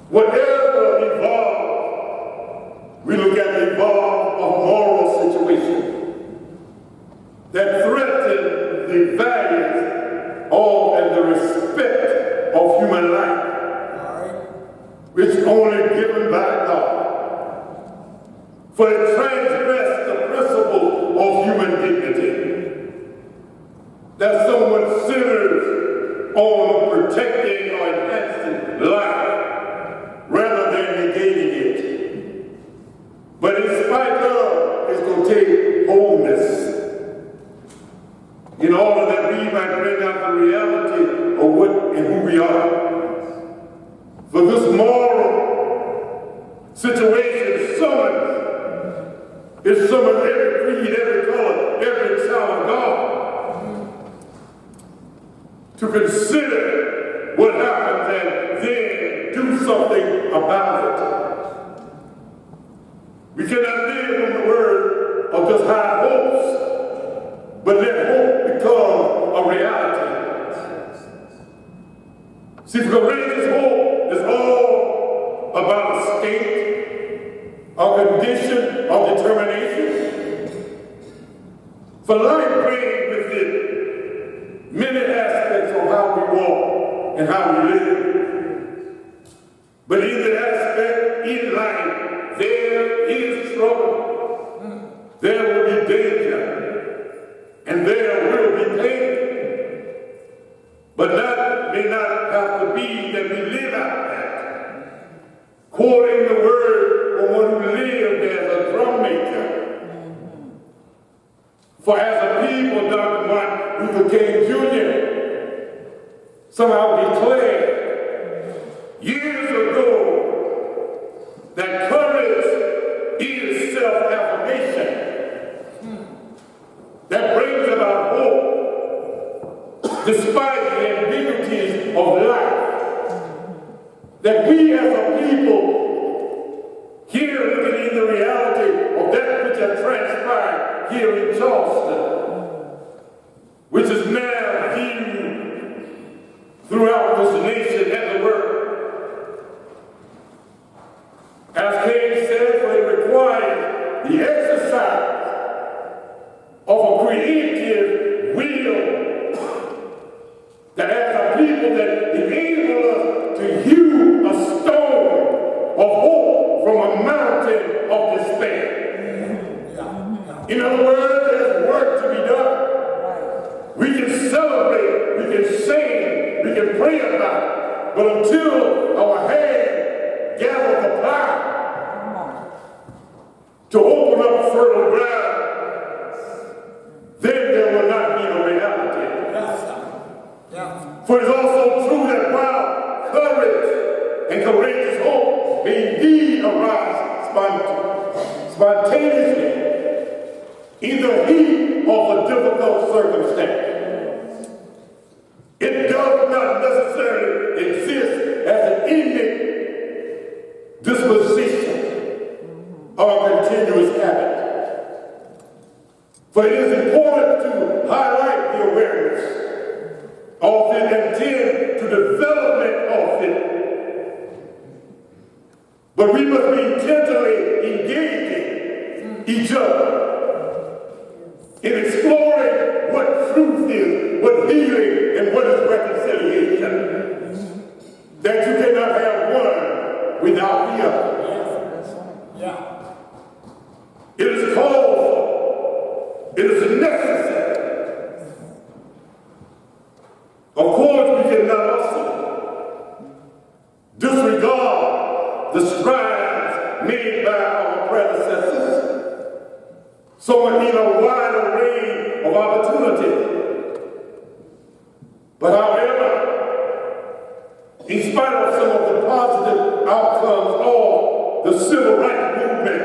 Whatever evolves, we look at the evolve of moral situation that threaten the values of and the respect of human life, which is only given by God. For it transgressed the principle of human dignity, that someone centers on protecting or enhancing life rather than negating it. But in spite of, it's going to take wholeness in order that we might bring out the reality of what and who we are. For this moral situation summons every creed, every color, every child of God to consider what happens and then do something about it. We cannot live on the word of just high hopes, but let hope become a reality. See, courageous hope is all about a state, a condition of determination. For life brings with it many aspects of how we walk and how we live. But in that aspect, in life, there is trouble. There will be danger. And there will be pain. But that may not have to be that we live out that. Quoting the word of one who lived as a drum maker. For as a people, Dr. Martin Luther King Jr. somehow declared years ago that courage is self-affirmation that brings about hope despite the ambiguities of life. That we as a people here looking in the reality of that which has transpired here in Charleston, which is now viewed throughout this nation and the world. As King said, for it requires the exercise of a creative will that as a people that enable us to hew a stone of hope from a mountain of despair. In other words, there's work to be done. We can celebrate, we can sing, we can pray about it, but until our hands gather the plow to open up fertile ground, then there will not be a reality. For it is also true that while courage and courageous hope may indeed arise spontaneously in the heat of a difficult circumstance, it does not necessarily exist as an innate disposition or a continuous habit. For it is important to highlight the awareness of it and tend to development of it that you cannot have one without the other. It is called for. It is necessary. Of course, we cannot also disregard the strides made by our predecessors, so in a wide array of opportunities. But however, in spite of some of the positive outcomes of the civil rights movement,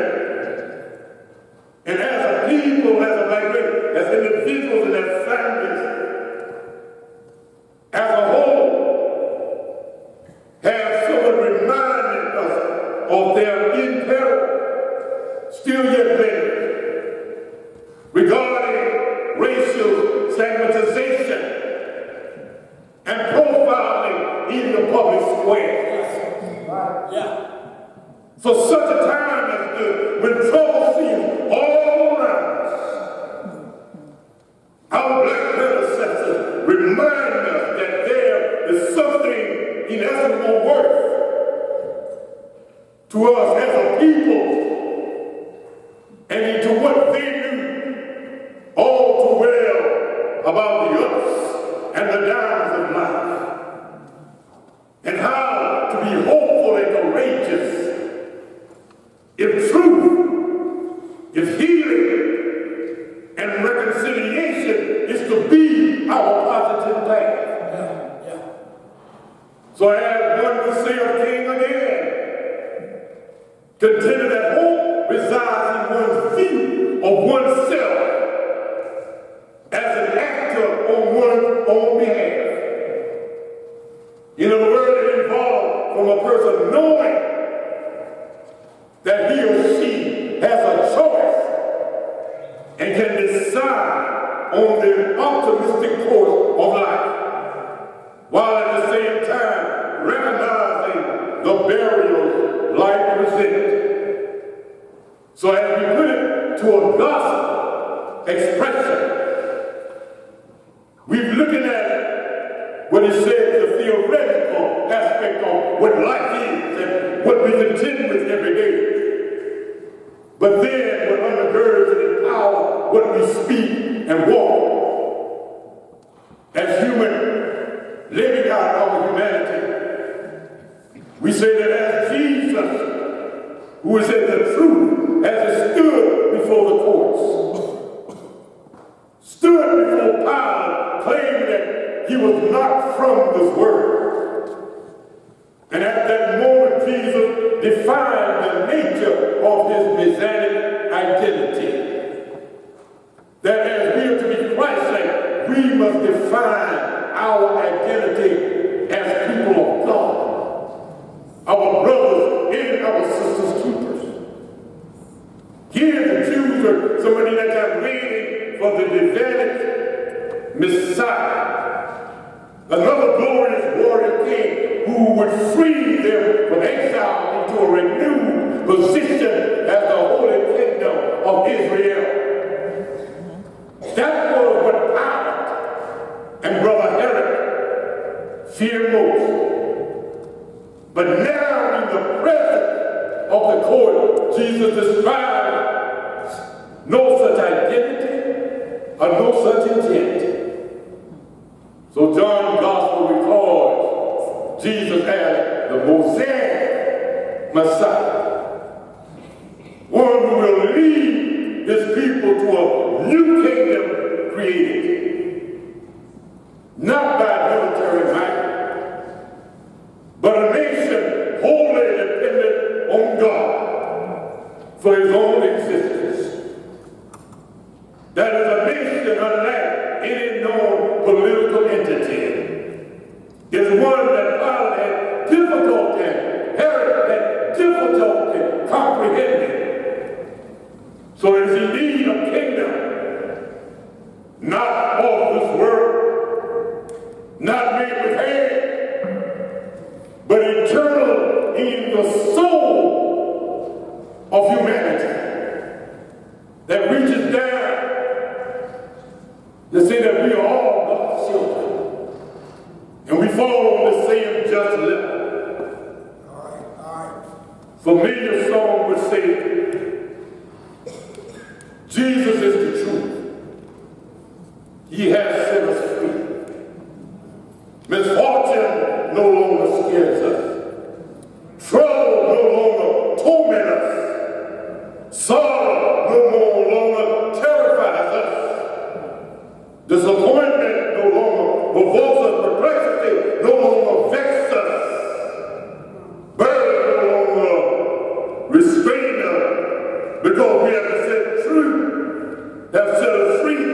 and as a people, as a black race, as individuals and as families, as a whole, have someone reminded us of their in peril, still yet lingering, regarding racial stigmatization and profiling in the public square. For such a time as this, when trouble seems all around us, our black predecessors remind us that there is something inestimable worth to us as a people and to what they knew all too well about the ups and the downs of life, and how to be hopeful and courageous if truth, if healing, and reconciliation is to be our positive path. So as one would say of King again, consider that hope resides in one's view of oneself as an actor on one's own behalf. In other words, it involves from a person knowing that he or she has a choice and can decide on the optimistic course of life, while at the same time recognizing the barriers life presents. So as we put it to a gospel expression, we're looking at what he says, the theoretical aspect of what life is and what we contend with every day. But then what undergirds and empowers what we speak and walk as human, living out our humanity. We say that as Jesus, who is in the truth, as he stood before the courts, stood before Pilate, claiming that he was not from this world. And at that moment, Jesus defined the nature of his Messianic identity. That as we are to be Christ-like, we must define our identity as people of God, our brothers and our sisters keepers. Here the Jews are so many that are waiting for the Davidic Messiah, another glorious warrior king who would free them from exile into a renewed position as the Holy Kingdom of Israel. That was what Pilate and Brother Herod feared most. But now in the presence of the court, Jesus describes no such identity or no such intent. So John's Gospel records Jesus as the Mosaic Messiah, one who will lead his people to a new kingdom created, not by military might, but a nation wholly dependent on God for his own existence. That is a nation unlike any known political entity. Is one that Pilate had difficulty, Herod had difficulty comprehending. So it is indeed a kingdom, not of this world, not made with hands, but eternal in the soul of humanity, that reaches down to say that we are all God's children. And we fall on the same just level. familiar song would say, Jesus is the truth. He has set us free. Misfortune no longer scares us. Trouble no longer torments us. Sorrow no longer terrifies us. Disappointment no longer provokes us. Perplexity no longer vexes us. Burden no longer restrains us, because we have been set true, have set us free,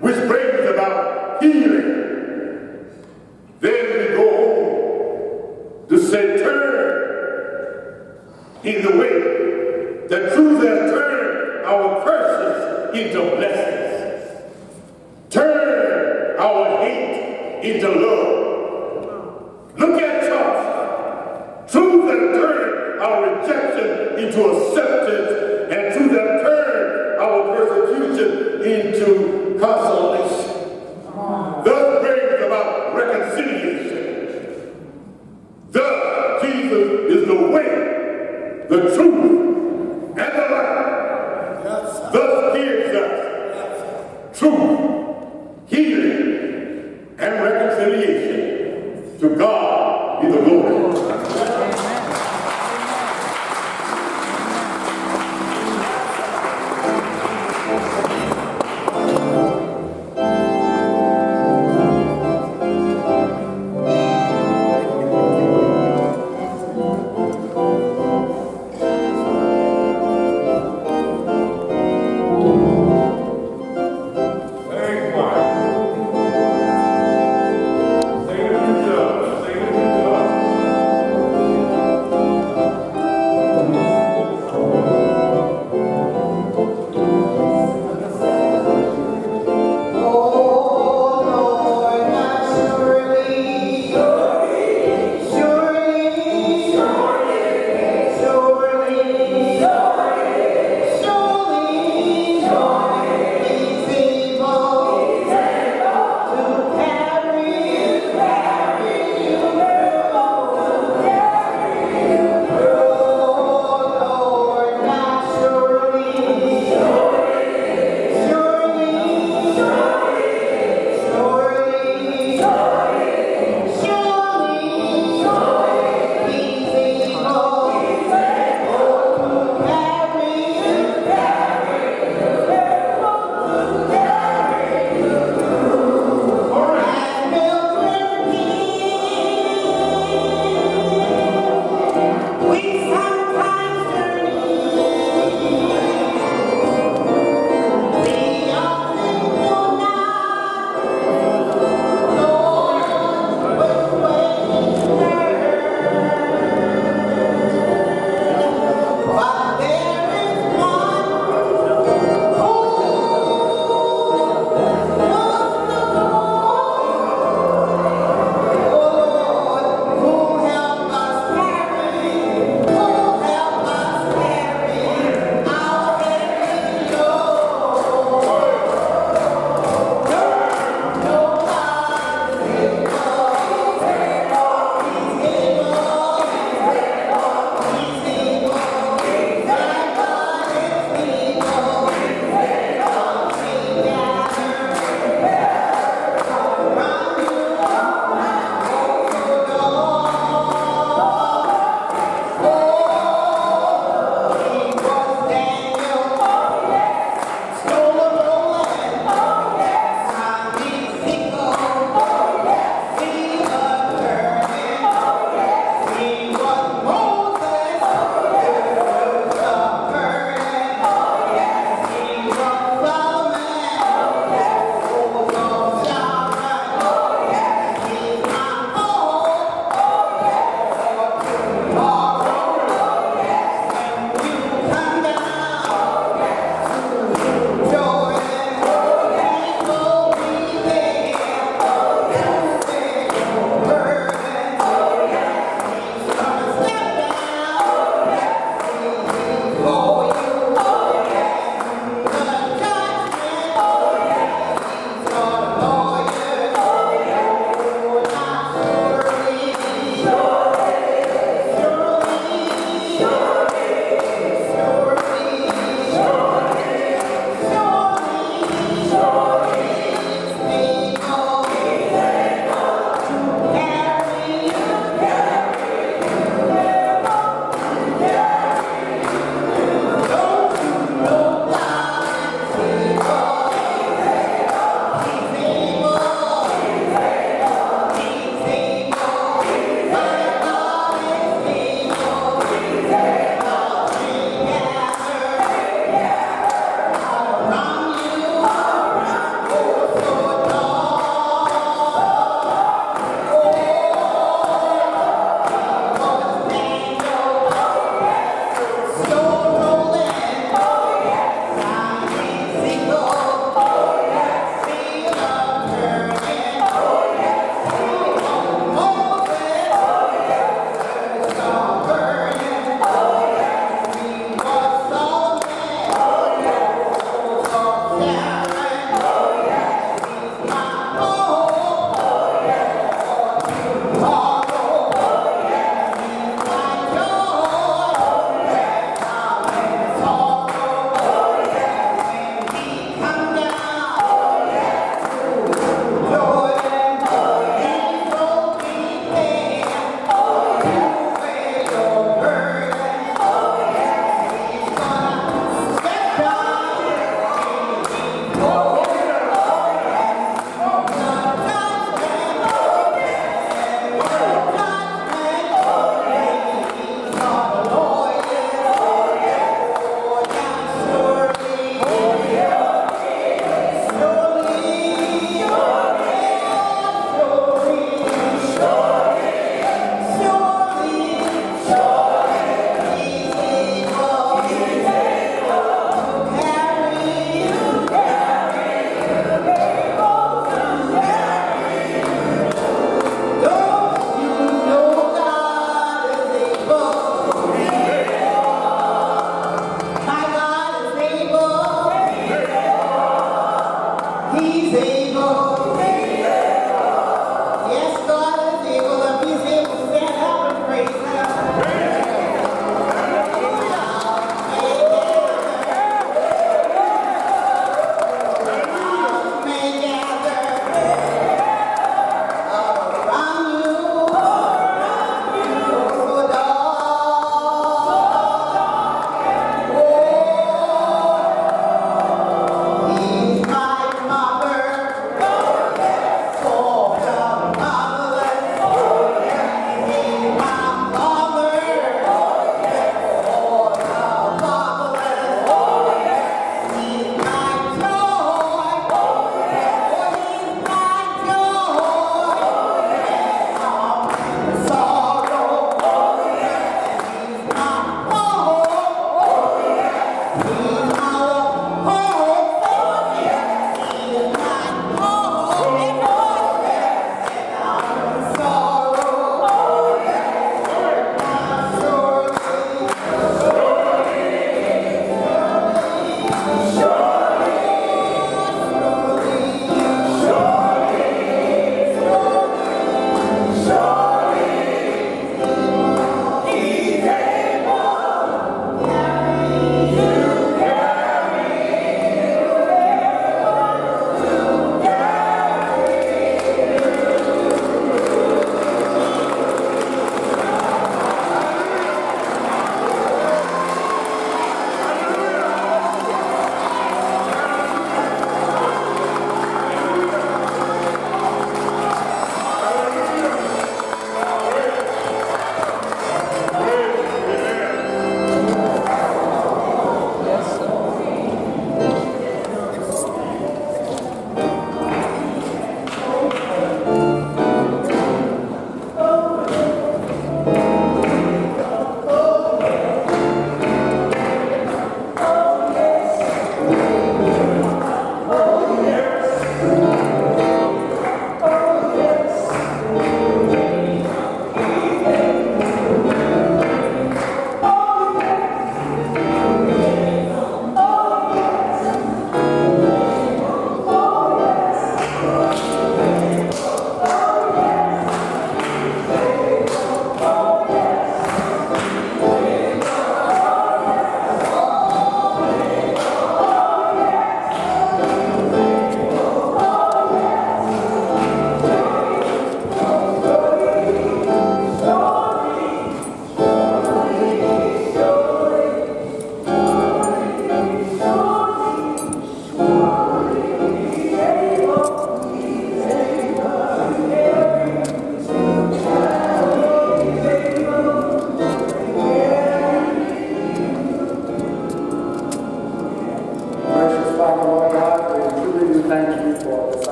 which brings about healing. Then we go home to say, turn in the way that truth has turned our curses into blessings. Turn our hate into love. Look at Charleston. Truth has turned our rejection into acceptance, and truth has turned our persecution into consolation. Thus brings about reconciliation. Thus, Jesus is the way, the truth, and the life. Thus gives us truth, healing, and reconciliation. To God be the glory. Sing it to us.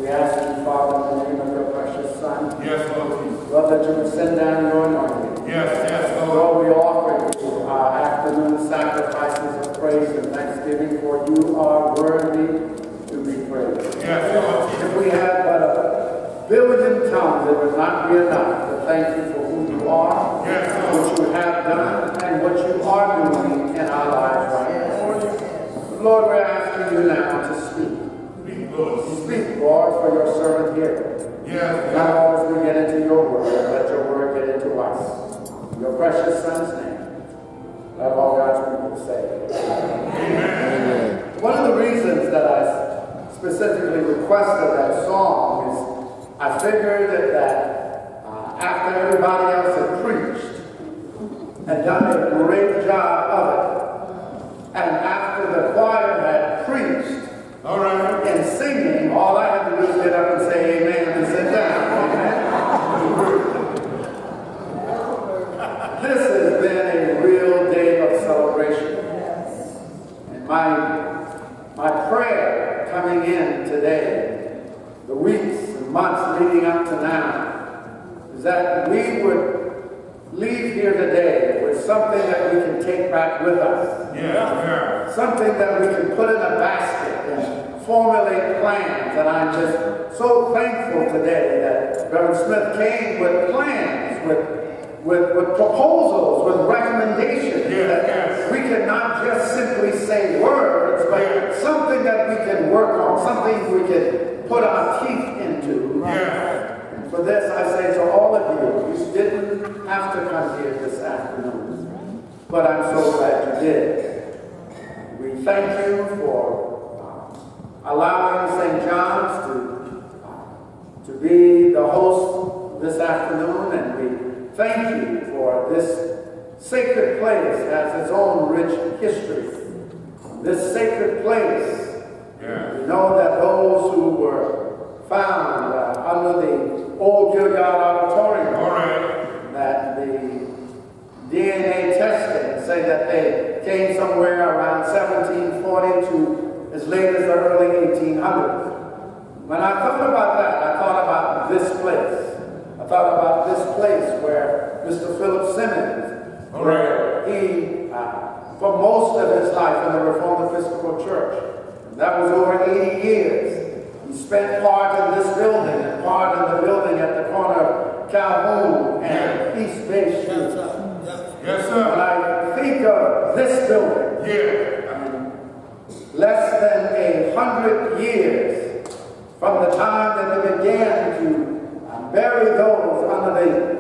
We ask you, Father, in the name of your precious Son, Yes, Lord Jesus. Lord, that you would send down your anointing. Yes, Lord. Lord, we offer you our afternoon sacrifices of praise and thanksgiving, for you are worthy to be praised. Yes, Lord Jesus. If we had but a billion tongues, it would not be enough to thank you for who you are, Yes, what you have done, and what you are doing in our lives right now. Lord, we're asking you now to speak. Speak, Lord. Speak, Lord, for your servant here. Yes, Now, as we get into your word, let your word get into us. In your precious Son's name, let all God's people say. Amen. One of the reasons that I specifically requested that song is I figured that after everybody else had preached and done a great job of it, and after the choir had preached, all right, and singing, all I had to do was get up and say amen and sit down. This has been a real day of celebration. And my prayer coming in today, the weeks and months leading up to now, is that we would leave here today with something that we can take back with us. Yeah. Something that we can put in a basket and formulate plans. And I'm just so thankful today that Reverend Smith came with plans, with proposals, with recommendations. That we cannot just simply say words, but something that we can work on, something we can put our teeth into. And for this, I say to all of you, you didn't have to come here this afternoon, but I'm so glad you did. We thank you for allowing St. John's to be the host this afternoon, and we thank you for this sacred place has its own rich history. This sacred place, we know that those who were found under the old Gilliard Auditorium, that the DNA testing say that they came somewhere around 1740 to as late as the early 1800s. When I thought about that, I thought about this place. I thought about this place where Mr. Philip Simmons, where he, for most of his life in the Reformed Episcopal Church, that was over 80 years. He spent part in this building and part in the building at the corner of Calhoun and East Bay Street. Yes, sir. When I think of this building, less than 100 years from the time that they began to bury those under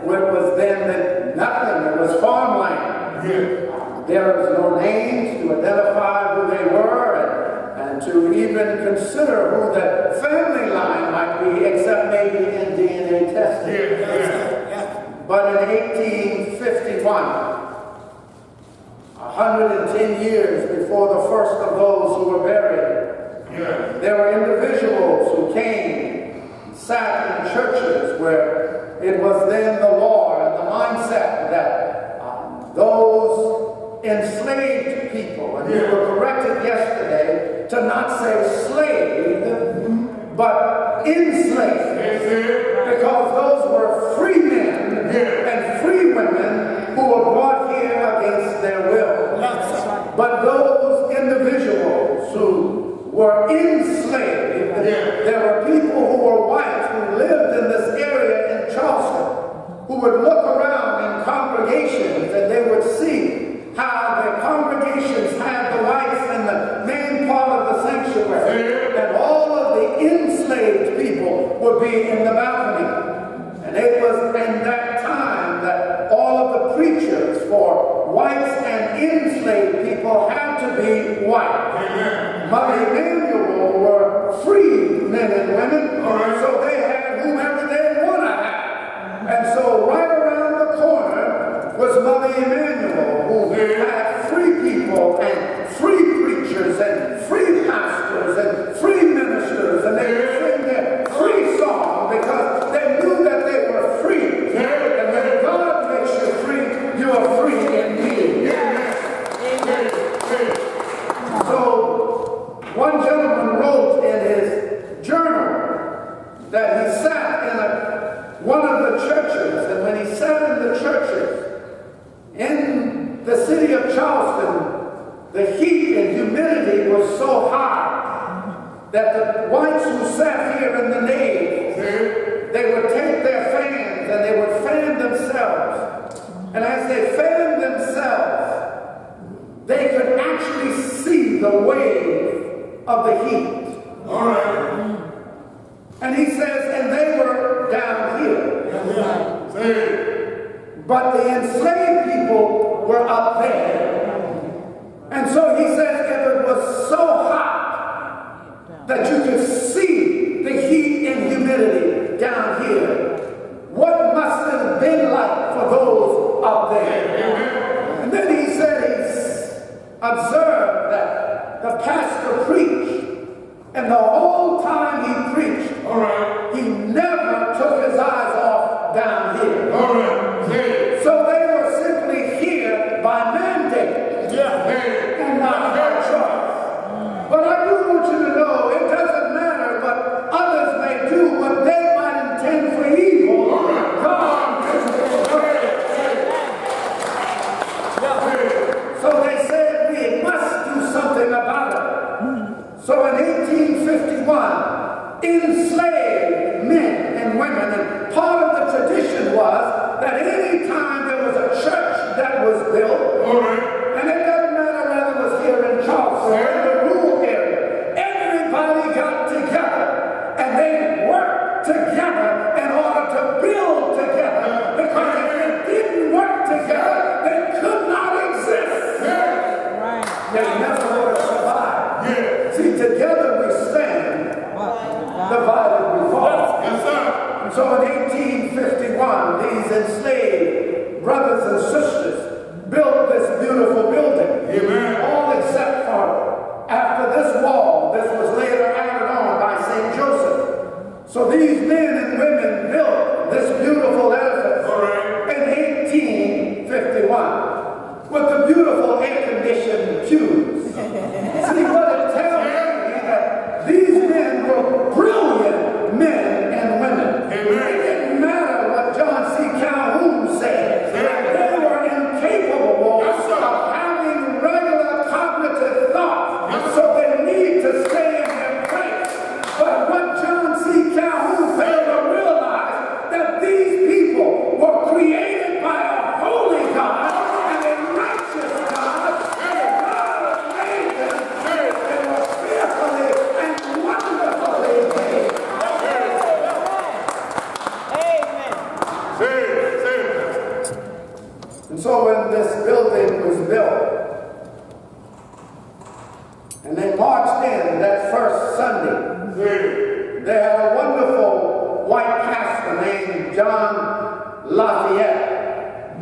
what was then nothing, it was farmland. There was no names to identify who they were and to even consider who the family line might be, except maybe in DNA testing. But in 1851, 110 years before the first of those who were buried, there were individuals who came, sat in churches where it was then the law and the mindset that those enslaved people, and you were corrected yesterday to not say slaved, but enslaved, because those were free men and free women who were brought here against their will. But those individuals who were enslaved, there were people who were white who lived in this area in Charleston who would look around in congregations and they would see how the congregations had the lights in the main part of the sanctuary, and all of the enslaved people would be in the balcony. And it was in that time that all of the preachers for whites and enslaved people had to be white. Mother Emmanuel were free men and women, so they had whomever they want to have. And so right around the corner was Mother Emmanuel, who had free people and free preachers and free pastors and free ministers, and they would sing their free song because they knew that they were free. And when God makes you free, you are free indeed. So one gentleman that he sat in one of the churches, and when he sat in the churches in the city of Charleston, the heat and humidity was so high that the whites who sat here in the nave, they would take their fans and they would fan themselves. And as they fanned themselves, they could actually see the wave of the heat. All right. And he says, and they were down here. But the enslaved people were up there. And so he says, if it was so hot that you could see the heat and humidity down here, what must it have been like for those up there? And then he said he's observed that the pastor preached, and the whole time he preached, he never took his eyes off down here. So they were simply here by mandate. And not by choice. But I do want you to know it doesn't matter what others may do, what they might intend for evil. God is good. So they said we must do something about it. So in 1851, enslaved men and women, and part of the tradition was that any time there was a church that was built, and it doesn't matter whether it was here in Charleston or in the rural area, everybody got together and they worked together in order to build together, because if they didn't work together, they could not exist. They never would have survived. See, together we stand, divided we fall. And so in 1851, these enslaved brothers and sisters built this beautiful building. All except for after this wall, this was later added on by St. Joseph. So these men and women built this beautiful edifice in 1851 with the beautiful air-conditioned pews. See what it tells me, that these men were brilliant men and women. It didn't matter what John C. Calhoun said. They were incapable of having regular cognitive thought, so they need to stay in their place. But what John C. Calhoun failed to realize, that these people were created by a holy God and a righteous God, and a God of made them. They were fearfully and wonderfully made. And so when this building was built, and they marched in that first Sunday, they had a wonderful white pastor named John Lafayette.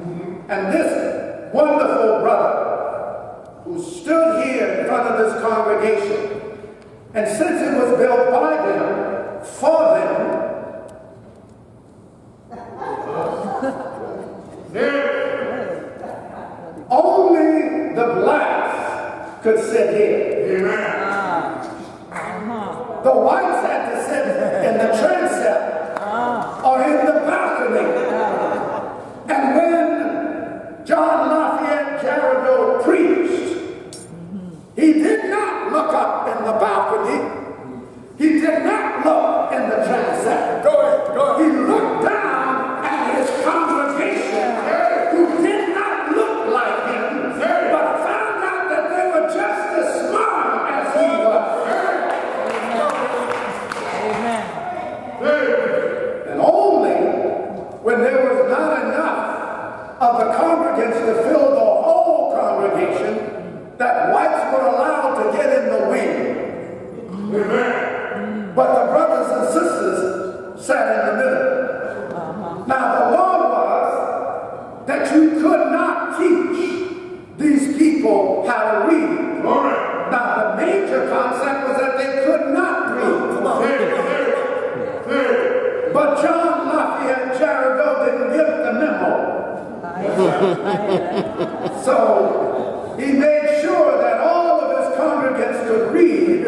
And this wonderful brother who stood here in front of this congregation, and since it was built by them, for them, only the blacks could sit here. The whites had to sit in the transept or in the balcony. And when John Lafayette Jericho preached, he did not look up in the balcony. He did not look in the transept. Go ahead. He looked down at his congregation, who did not look like him, but found out that they were just as smart as he was. And only when there was not enough of the congregants to fill the whole congregation, that whites were allowed to get in the wing. But the brothers and sisters sat in the middle. Now the law was that you could not teach these people how to read. Now the major concept was that they could not read. But John Lafayette Jericho didn't get the memo. So he made sure that all of his congregants could read,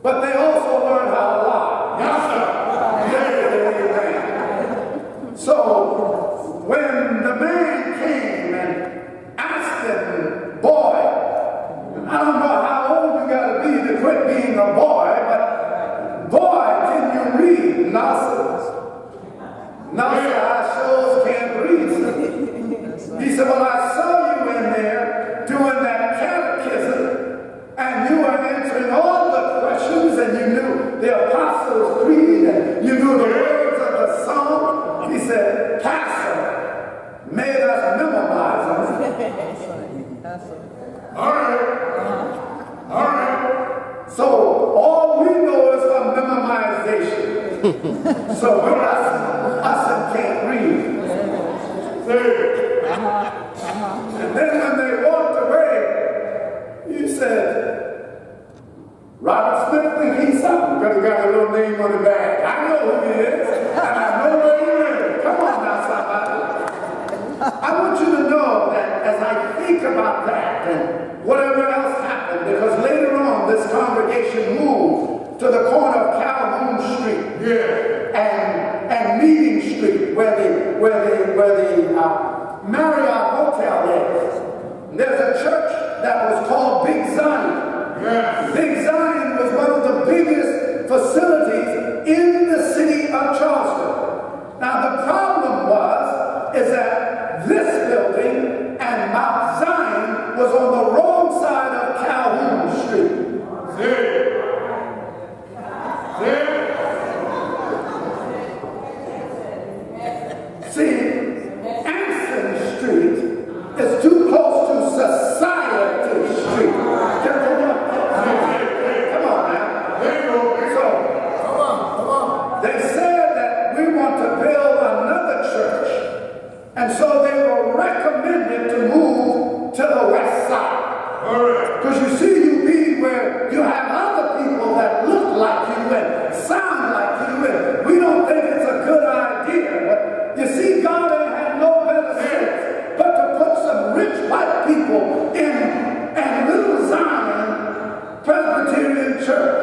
but they also learned how to lie. breathe. Nonsense. Nonsense, I sure can't breathe. He said, well, I saw you in there doing that catechism, and you were answering all the questions, and you knew the Apostles' Creed, and you knew the words of the song. He said, Pastor, made us memorize them. All right. All right. So all we know is from memorization. So us can't read. And then when they walked away, you said, Robert Smith think he's something because he got a little name on the bag. I know who he is, and I know where he is. Come on now, somebody. I want you to know that as I think about that and whatever else happened, because later on this congregation moved to the corner of Calhoun Street and Meeting Street, where the Marriott Hotel is. There's a church that was called Big Zion. Big Zion was one of the biggest facilities in the city of Charleston. Now the problem is that this building and Mount Zion was on the wrong side of Calhoun Street. See, Anson Street is too close to Society Street. Come on now. So, they said that we want to build another church, and so they were recommended to move to the west side. Because you see, you be where you have other people that look like you and sound like you, and we don't think it's a good idea. But you see, God ain't had no better sense but to put some rich white people in Little Zion Presbyterian Church.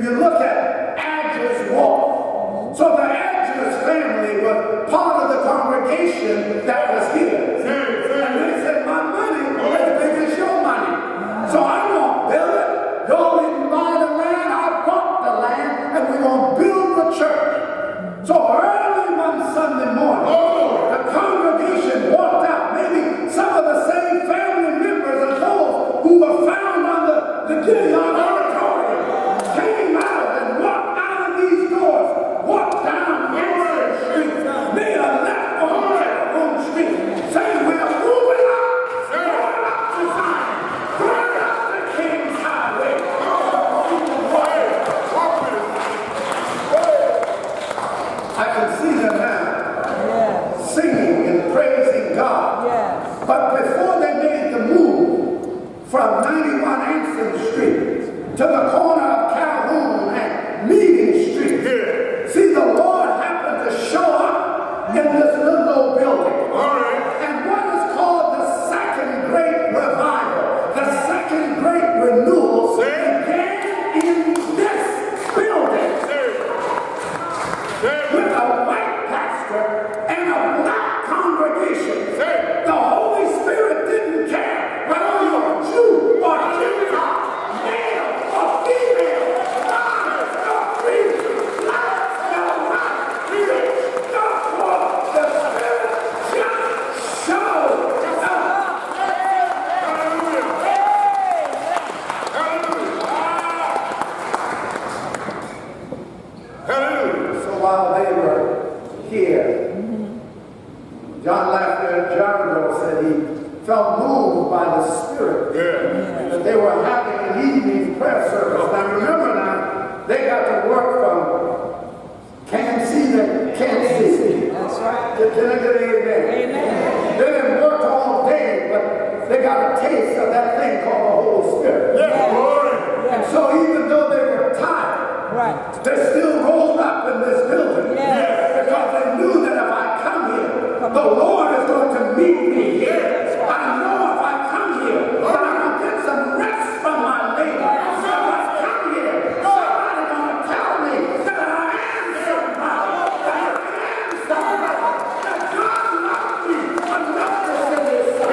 You look at Adger's Walk. So the Adger's family was part of the congregation that was here. And they said, my money is as big as your money. So I won't build it. Y'all didn't buy the land. I bought the land, and we're going to build the church. So early one Sunday morning, the congregation walked out. Maybe some of the same family members of those who were found on the Gideon Auditorium came out and walked out of these doors, walked down Main Street, made a left on Calhoun Street, saying we're moving up, going up to Zion, going up the King's Highway. I can see them now, singing and praising God. But before they made the move from 91 Anson Street to the corner of Calhoun and Meeting Street, see, the Lord happened to show up in this little old building. And what is called the Second Great Revival, the Second Great Renewal, began in this building. With a white pastor and a black congregation. The Holy Spirit didn't care whether you were Jew or Gentile, male or female, honest or free, light or white, rich or poor. The Spirit just showed up. Hallelujah. So while they were here, John Lafayette said he felt moved by the Spirit that they were having an evening prayer service. Now remember they got to work from Kansas to Kansas. That's right. Can I get an amen? Amen. They didn't work all day, but they got a taste of that thing called the Holy Spirit. And so even though they were tired, they still rolled up in this building because they knew that if I come here, the Lord is going to meet me here. I know if I come here, that I'm going to get some rest from my labor. So if I come here, somebody's going to tell me that I am somebody, that God loves me enough to send His Son.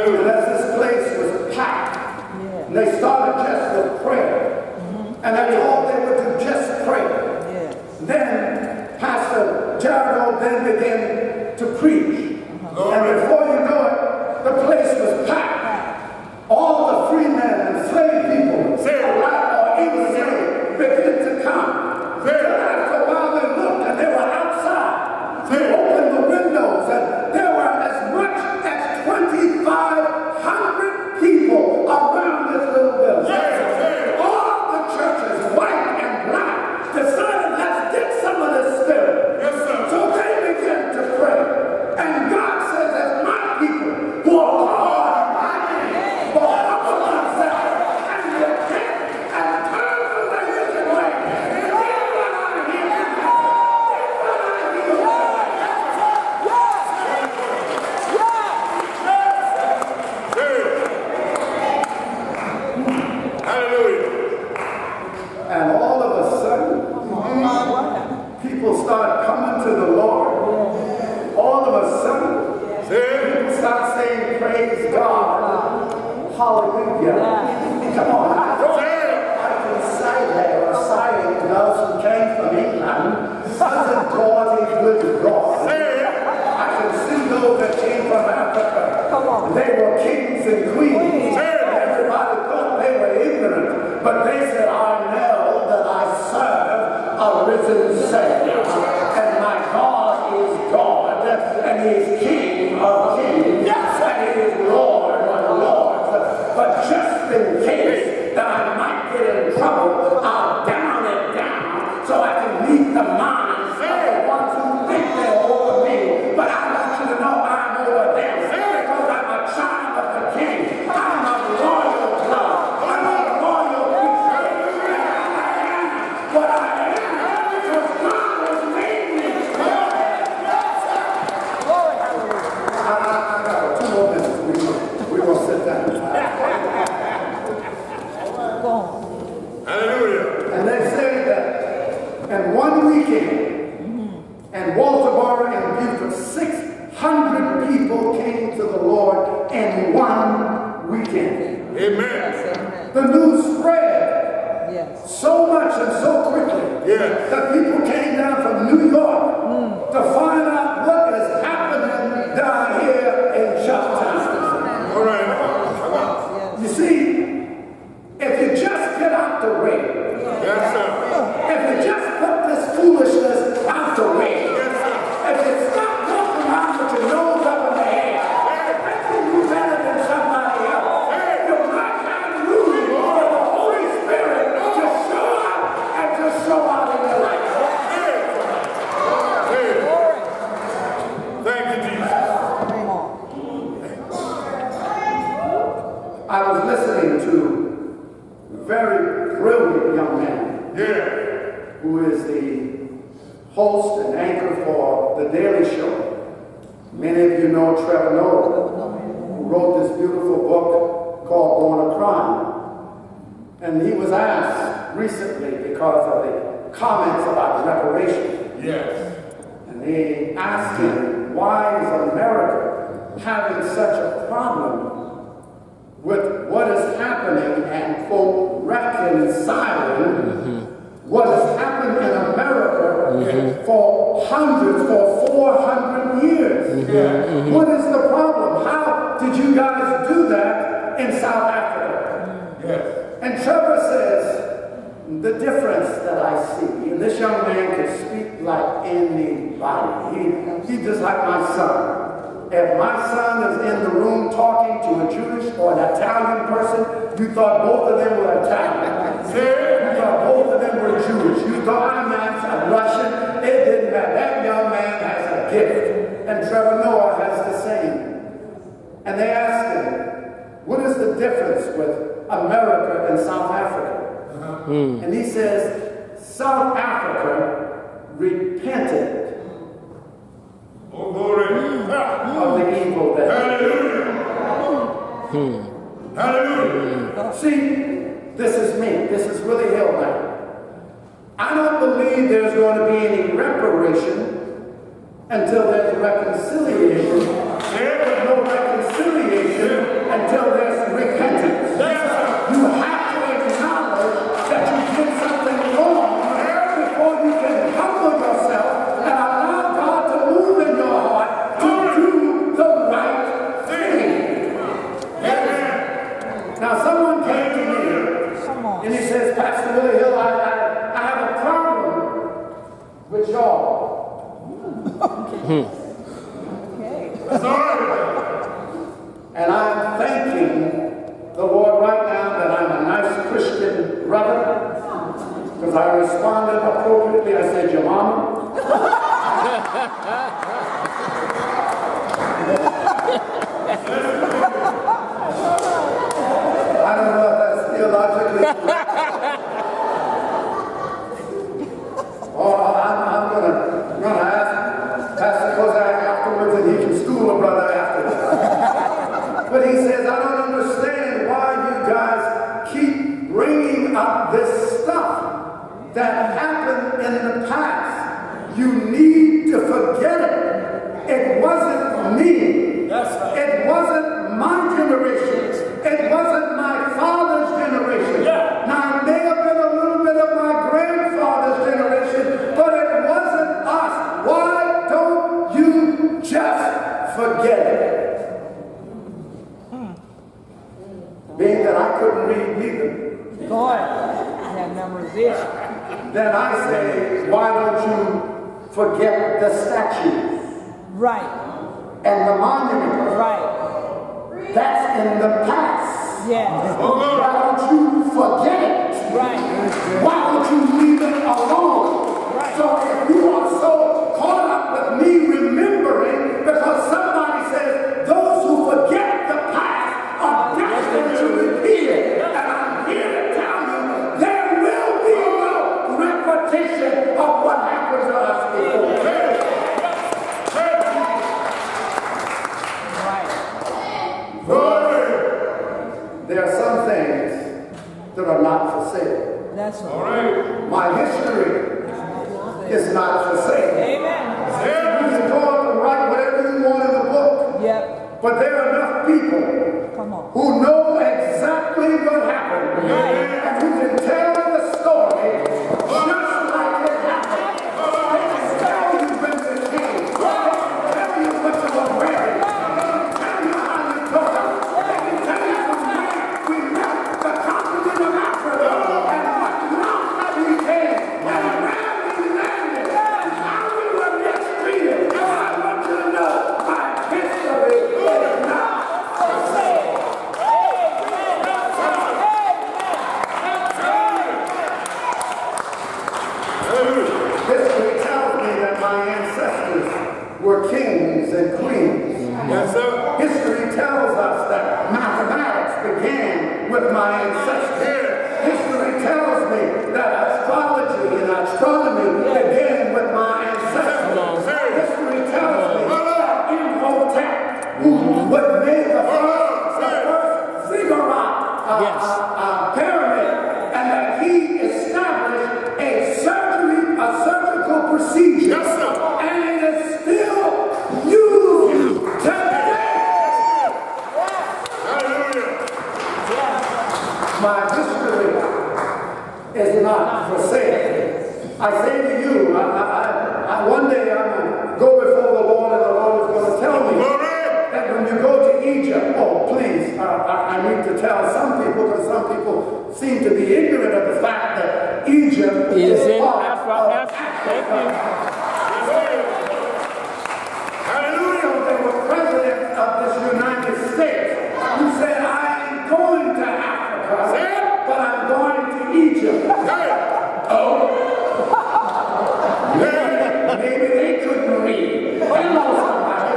And as this place was packed, and they started just with prayer. And that's all they would do, just pray. Then Pastor Gerald then began to preach. And before you know it, the place was packed. All the free men and slave people, or enslaved, began to come. After a while they looked and they were outside. They opened the windows and there were as much as 2,500 people around this little building. All the churches, white and black, decided let's get some of this spirit. So they began to pray. And God says, as my people who are called by my name will humble themselves and repent and turn from their wicked ways, then will I hear them. Hallelujah. And all of a sudden, people start coming to the Lord. All of a sudden, people start saying, praise God. Hallelujah. Come on. I can cite those who came from England. Cousin Dorothy with God. I can see those that came from Africa. They were kings and queens. Everybody thought they were ignorant. But they said, I know that I serve a risen Savior. And my God is God. And He is King of kings. And He is Lord of lords. But just in case that I might get in trouble, I'll down it down so I can meet the minds of the ones who think they're over me. But I want you to know I'm over them because I'm a child of the King. I'm a royal blood. I'm a royal priesthood. And I am what I am because God has made me. I got 2 more minutes. We're going to sit down. Hallelujah. And they say that in one weekend, in Walterboro and Beaufort, 600 people came to the Lord in one weekend. Amen. The news spread so much and so quickly that people came down from New York to find out what is happening down here in Charleston. All right. You see, if you just get out the way, if you just put this foolishness out the way, if you stop walking around with your nose up in the air, thinking you're better than somebody else, you might have room for the Holy Spirit to show up and to show out in your life. Thank you, Jesus. I was listening to a very brilliant young man who is the host and anchor for The Daily Show. Many of you know Trevor Noah, who wrote this beautiful book called Born a Crime. And he was asked recently because of the comments about reparation. And they asked him, why is America having such a problem with what is happening and, quote, reconciling what has happened in America for 400 years. What is the problem? How did you guys do that in South Africa? And Trevor says, the difference that I see, and this young man can speak like anybody. He's just like my son. If my son is in the room talking to a Jewish or an Italian person, you thought both of them were Italian. You thought both of them were Jewish. You thought I'm a Russian. It didn't matter. That young man has a gift. And Trevor Noah has the same. And they asked him, what is the difference with America and South Africa? And he says, South Africa repented of the evil that they did. Hallelujah. See, this is me. This is really hell now. I don't believe there's going to be any reparation until there's reconciliation. There's no reconciliation That's all right. And I'm thanking the Lord right now that I'm a nice Christian brother, because I responded appropriately. I said, your mama. I don't know if that's theologically correct. I'm gonna ask Pastor Kozak afterwards, and he can school a brother afterwards. But he says, I don't understand why you guys keep bringing up this stuff that happened in the past. You need to forget it. It wasn't me. It wasn't my generation. It wasn't my father's generation. Now, it may have been a little bit of my grandfather's generation, but it wasn't us. Why don't you just forget it? Being that I couldn't read neither. Boy, that memorization. Then I say, why don't you forget the statues? Right. And the monuments. Right. That's in the past. Yeah. Why don't you forget it? Right. Why don't you leave it alone? Right. So if you are so caught up with me remembering, because somebody says those who forget the past are destined to repeat it. And I'm here to tell you there will be no repetition of what happened to us before. There are some things that are not for sale. That's All right. My history is not for sale. Amen. You can go out and write whatever you want in the book. Yep. But there are enough people who know exactly what happened. And who can tell the story just like it happened. They can tell you when the king. They can tell you what you were wearing. They can tell you how you talk. They can tell you from where we left the continent of Africa. And what route that we came. And where we landed. And how we were mistreated. And I want you to know my history is not for sale. History tells me that my ancestors were kings and queens. Yes, sir. History tells us that mathematics began with my ancestors. History tells me that astrology and astronomy began with my ancestors. History tells me that Imhotep, who would make the first ziggurat pyramid, and that he established a surgical procedure. Yes, sir. And it is still used today. Hallelujah. My history is not for sale. I say to you, one day I'm going to go before the Lord, and the Lord is going to tell me that when you go to Egypt, oh please, I need to tell some people, because some people seem to be ignorant of the fact that Egypt is part of Africa. Hallelujah. They were presidents of this United States who said, I ain't going to Africa, but I'm going to Egypt. Oh. Maybe they couldn't read. Hello, somebody.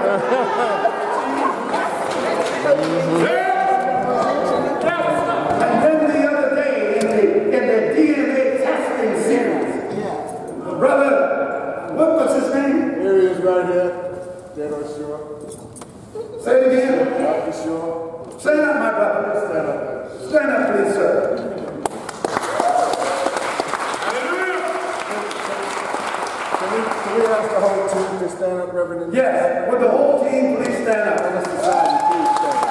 And then the other day, in the DNA testing series, brother, what was his name? Here he is right here. Dead or sure. Say it again. Dr. Shaw. Stand up, my brother. Stand up. Stand up, please, sir. Can we ask the whole team to stand up, Reverend? Yes, would the whole team please stand up? Mr. Society, please stand up.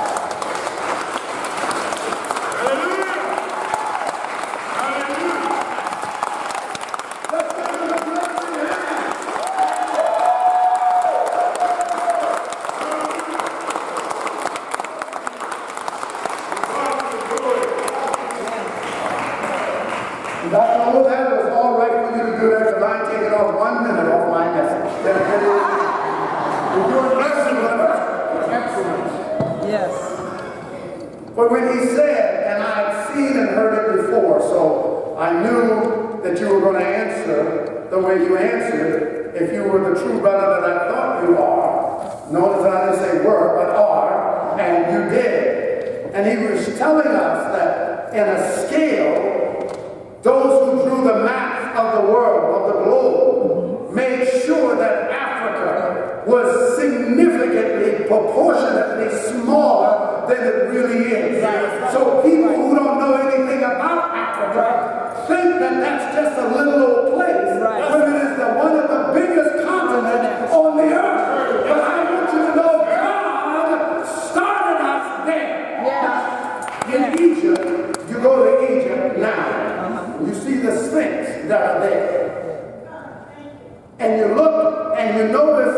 I know that it was all right for you to do that, because I ain't taking off 1 minute off my message. You're doing blessing, brother. Yes. But when he said, and I had seen and heard it before, so I knew that you were going to answer the way you answered if you were the true brother that I thought you are. Notice I didn't say were, but are, and you did. And he was telling us that in a scale, those who drew the maps of the world, of the globe, made sure that Africa was significantly, proportionately smaller than it really is. So people who don't know anything about Africa think that that's just a little old place, when it is one of the biggest continents on the earth. But I want you to know God started us there. In Egypt, you go to Egypt now, you see the Sphinx that are there. And you look and you notice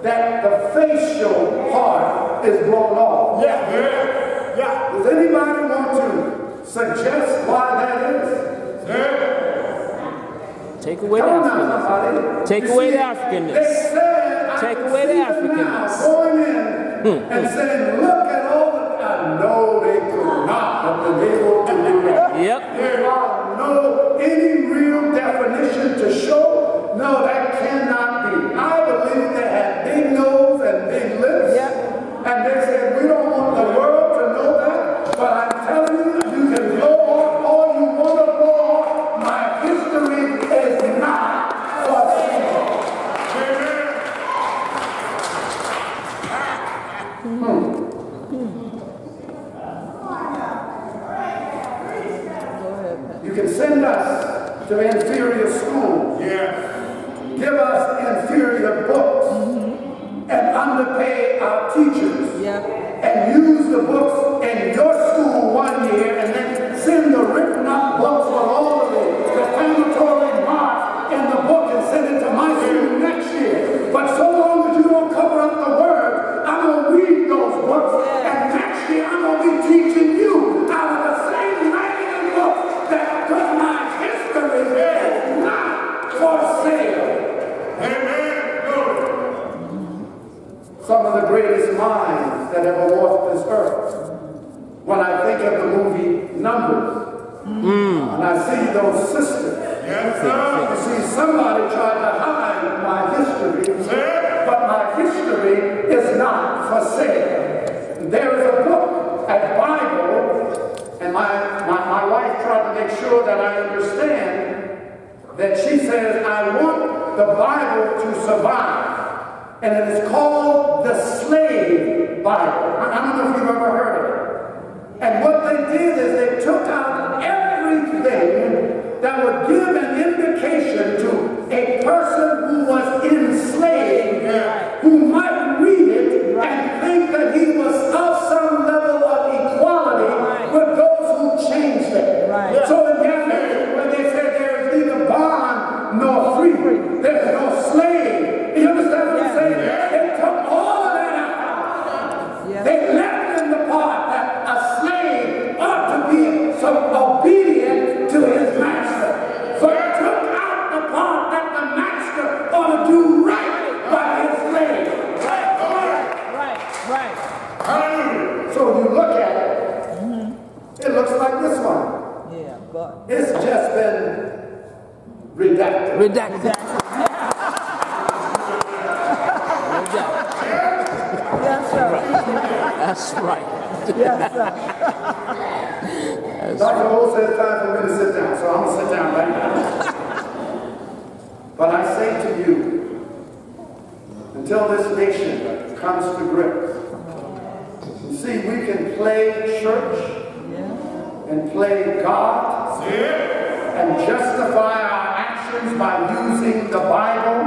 that the facial part is blown off. Does anybody want to suggest why that is? Take away the Africanness. Take away the Africanness. Take away the Africanness. Going in and saying, look at all the... No, they could not have been able to do that. Yep. There are no any real definition to show. No, that cannot be. I believe they had big nose and big lips. And they said, we don't want the world to know that. But I'm telling you, you can blow off all you want to blow off. My history is not for sale. You can send us to inferior schools. Give us inferior books and underpay our teachers. And use the books in your school one year and then send the written up books with all of the defamatory marks in the book and send it to my school next year. But so long as you don't cover up the word, I'm going to read those books and next year I'm going to be teaching you out of the same writing and books that because my history is not for sale. Some of the greatest minds that ever walked this earth. When I think of the movie Numbers, and I see those sisters, you see somebody tried to hide my history, but my history is not for sale. There is a book, a Bible, and my wife tried to make sure that I understand that she says, I want the Bible to survive. And it is called the Slave Bible. I don't know if you've ever heard of it. And what they did is they took out everything that would give an indication to a person who was enslaved, who might read it and think that he was of some level of equality with those who changed it. So in Gambia, when they said there is neither bond nor free, there's no slave. You understand what I'm saying? They took all of that out. They left in the part that a slave ought to be obedient to his master. So they took out the part that the master ought to do right by his slave. So you look at it, it looks like this one. It's just been redacted. That's right. Dr. Ho said it's time for me to sit down, so I'm going to sit down right now. But I say to you, until this nation comes to grips, you see, we can play church and play God and justify our actions by using the Bible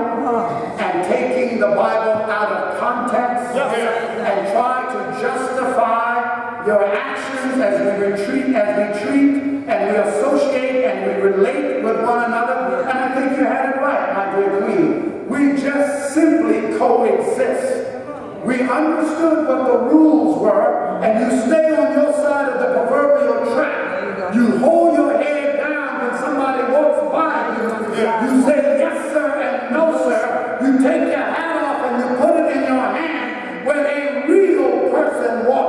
and taking the Bible out of context and try to justify your actions as we treat and we associate and we relate with one another. And I think you had it right, my dear Queen. We just simply coexist. We understood what the rules were, and you stay on your side of the proverbial track. You hold your head down when somebody walks by you. You say yes sir and no sir. You take your hat off and you put it in your hand when a real person walks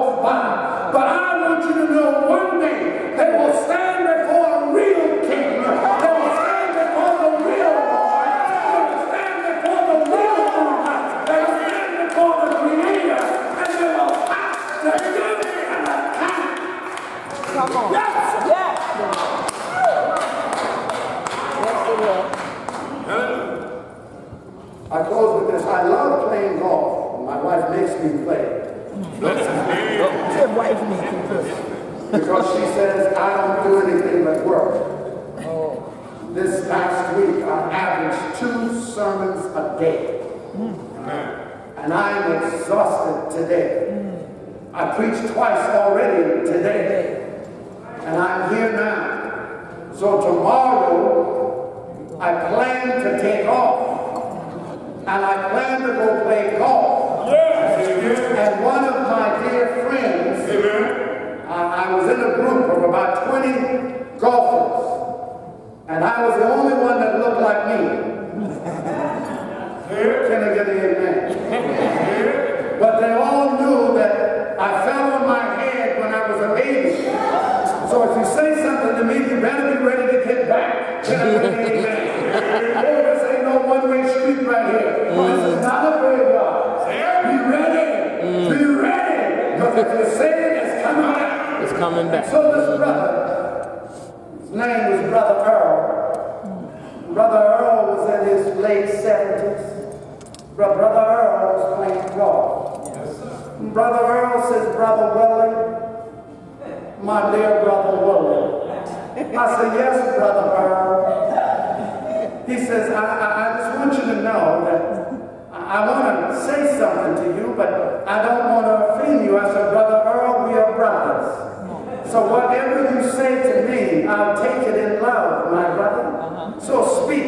wife makes me play. Your wife makes you play. Because she says I don't do anything but work. This past week, I averaged 2 sermons a day. And I'm exhausted today. I preached twice already today. And I'm here now. So tomorrow, I plan to take off. And I plan to go play golf. And one of my dear friends, I was in a group of about 20 golfers. And I was the only one that looked like me. Can I get an amen? But they all knew that I fell on my head when I was a baby. So if you say something to me, you better be ready to get back. Can I get an amen? Oh, this ain't no one-way street right here. This is not a graveyard. Be ready. Be ready. Because if you say it, it's coming back. It's coming back. And so this brother, his name was Brother Earl. Brother Earl was in his late 70s. Brother Earl was playing golf. Brother Earl says, Brother Willie, my dear Brother Willie. I said, yes, Brother Earl. He says, I just want you to know that I want to say something to you, but I don't want to offend you. I said, Brother Earl, we are brothers. So whatever you say to me, I'll take it in love, my brother. So speak.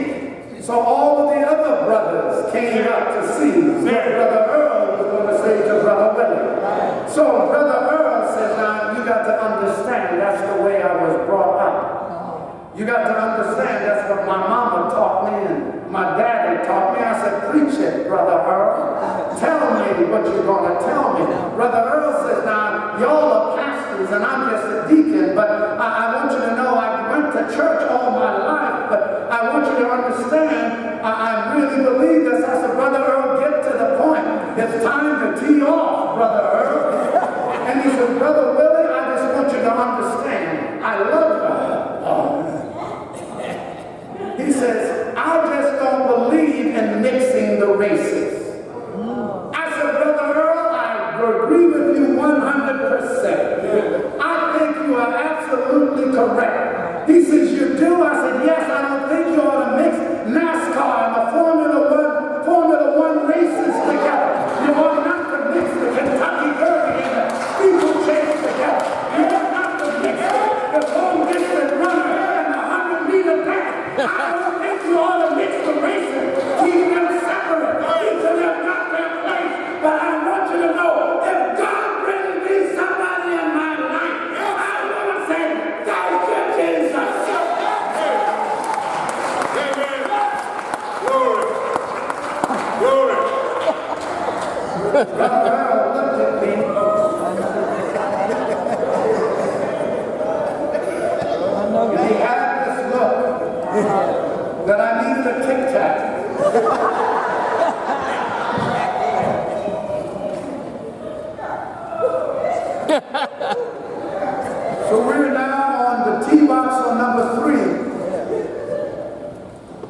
So all of the other brothers came up to see what Brother Earl was going to say to Brother Willie. So Brother Earl said, now you got to understand that's the way I was brought up. You got to understand that's what my mama taught me and my daddy taught me. I said, preach it, Brother Earl. Tell me what you're going to tell me. Brother Earl says, now y'all are pastors and I'm just a deacon, but I want you to know I went to church all my life, but I want you to understand I really believe this. I said, Brother Earl, get to the point. It's time to tee off, Brother Earl. And he said, Brother Willie, I just want you to understand. I love you. He says, I just don't believe in mixing the races. I said, Brother Earl, I agree with you 100%. I think you are absolutely correct. He says, you do? I said, yes, I don't think you ought to mix NASCAR and the Formula One races together. You ought not to mix the Kentucky Derby and the steeplechase together. You ought not to mix the long-distance runner and the 100-meter dash. I don't think you ought to mix the races. Keep them separate. Each of them got their place. But I want you to know, if God brings me somebody in my life, I want to say, thank you, Jesus. Glory. Brother Earl looked at me. He had this look that I needed a Tic Tac. So we're now on the tee box on number 3.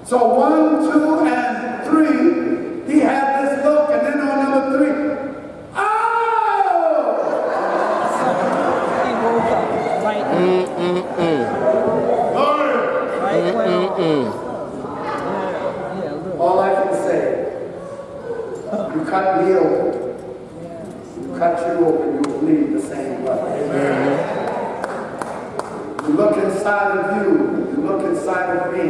So 1, 2, and 3, he had this look, and then on number 3, all I can say, you cut me open. You cut you open, you bleed the same blood. You look inside of you, you look inside of me.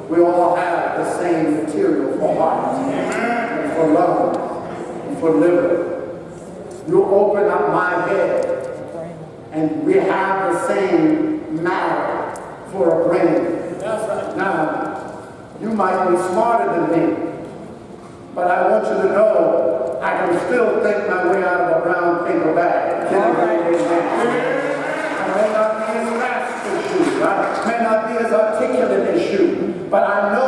We all have the same material for heart, and for love, and for liver. You open up my head, and we have the same matter for a brain. Now, you might be smarter than me, but I want you to know I can still think my way out of a brown paper bag. Can I may not be as fast as you, I may not be as articulate as you, but I know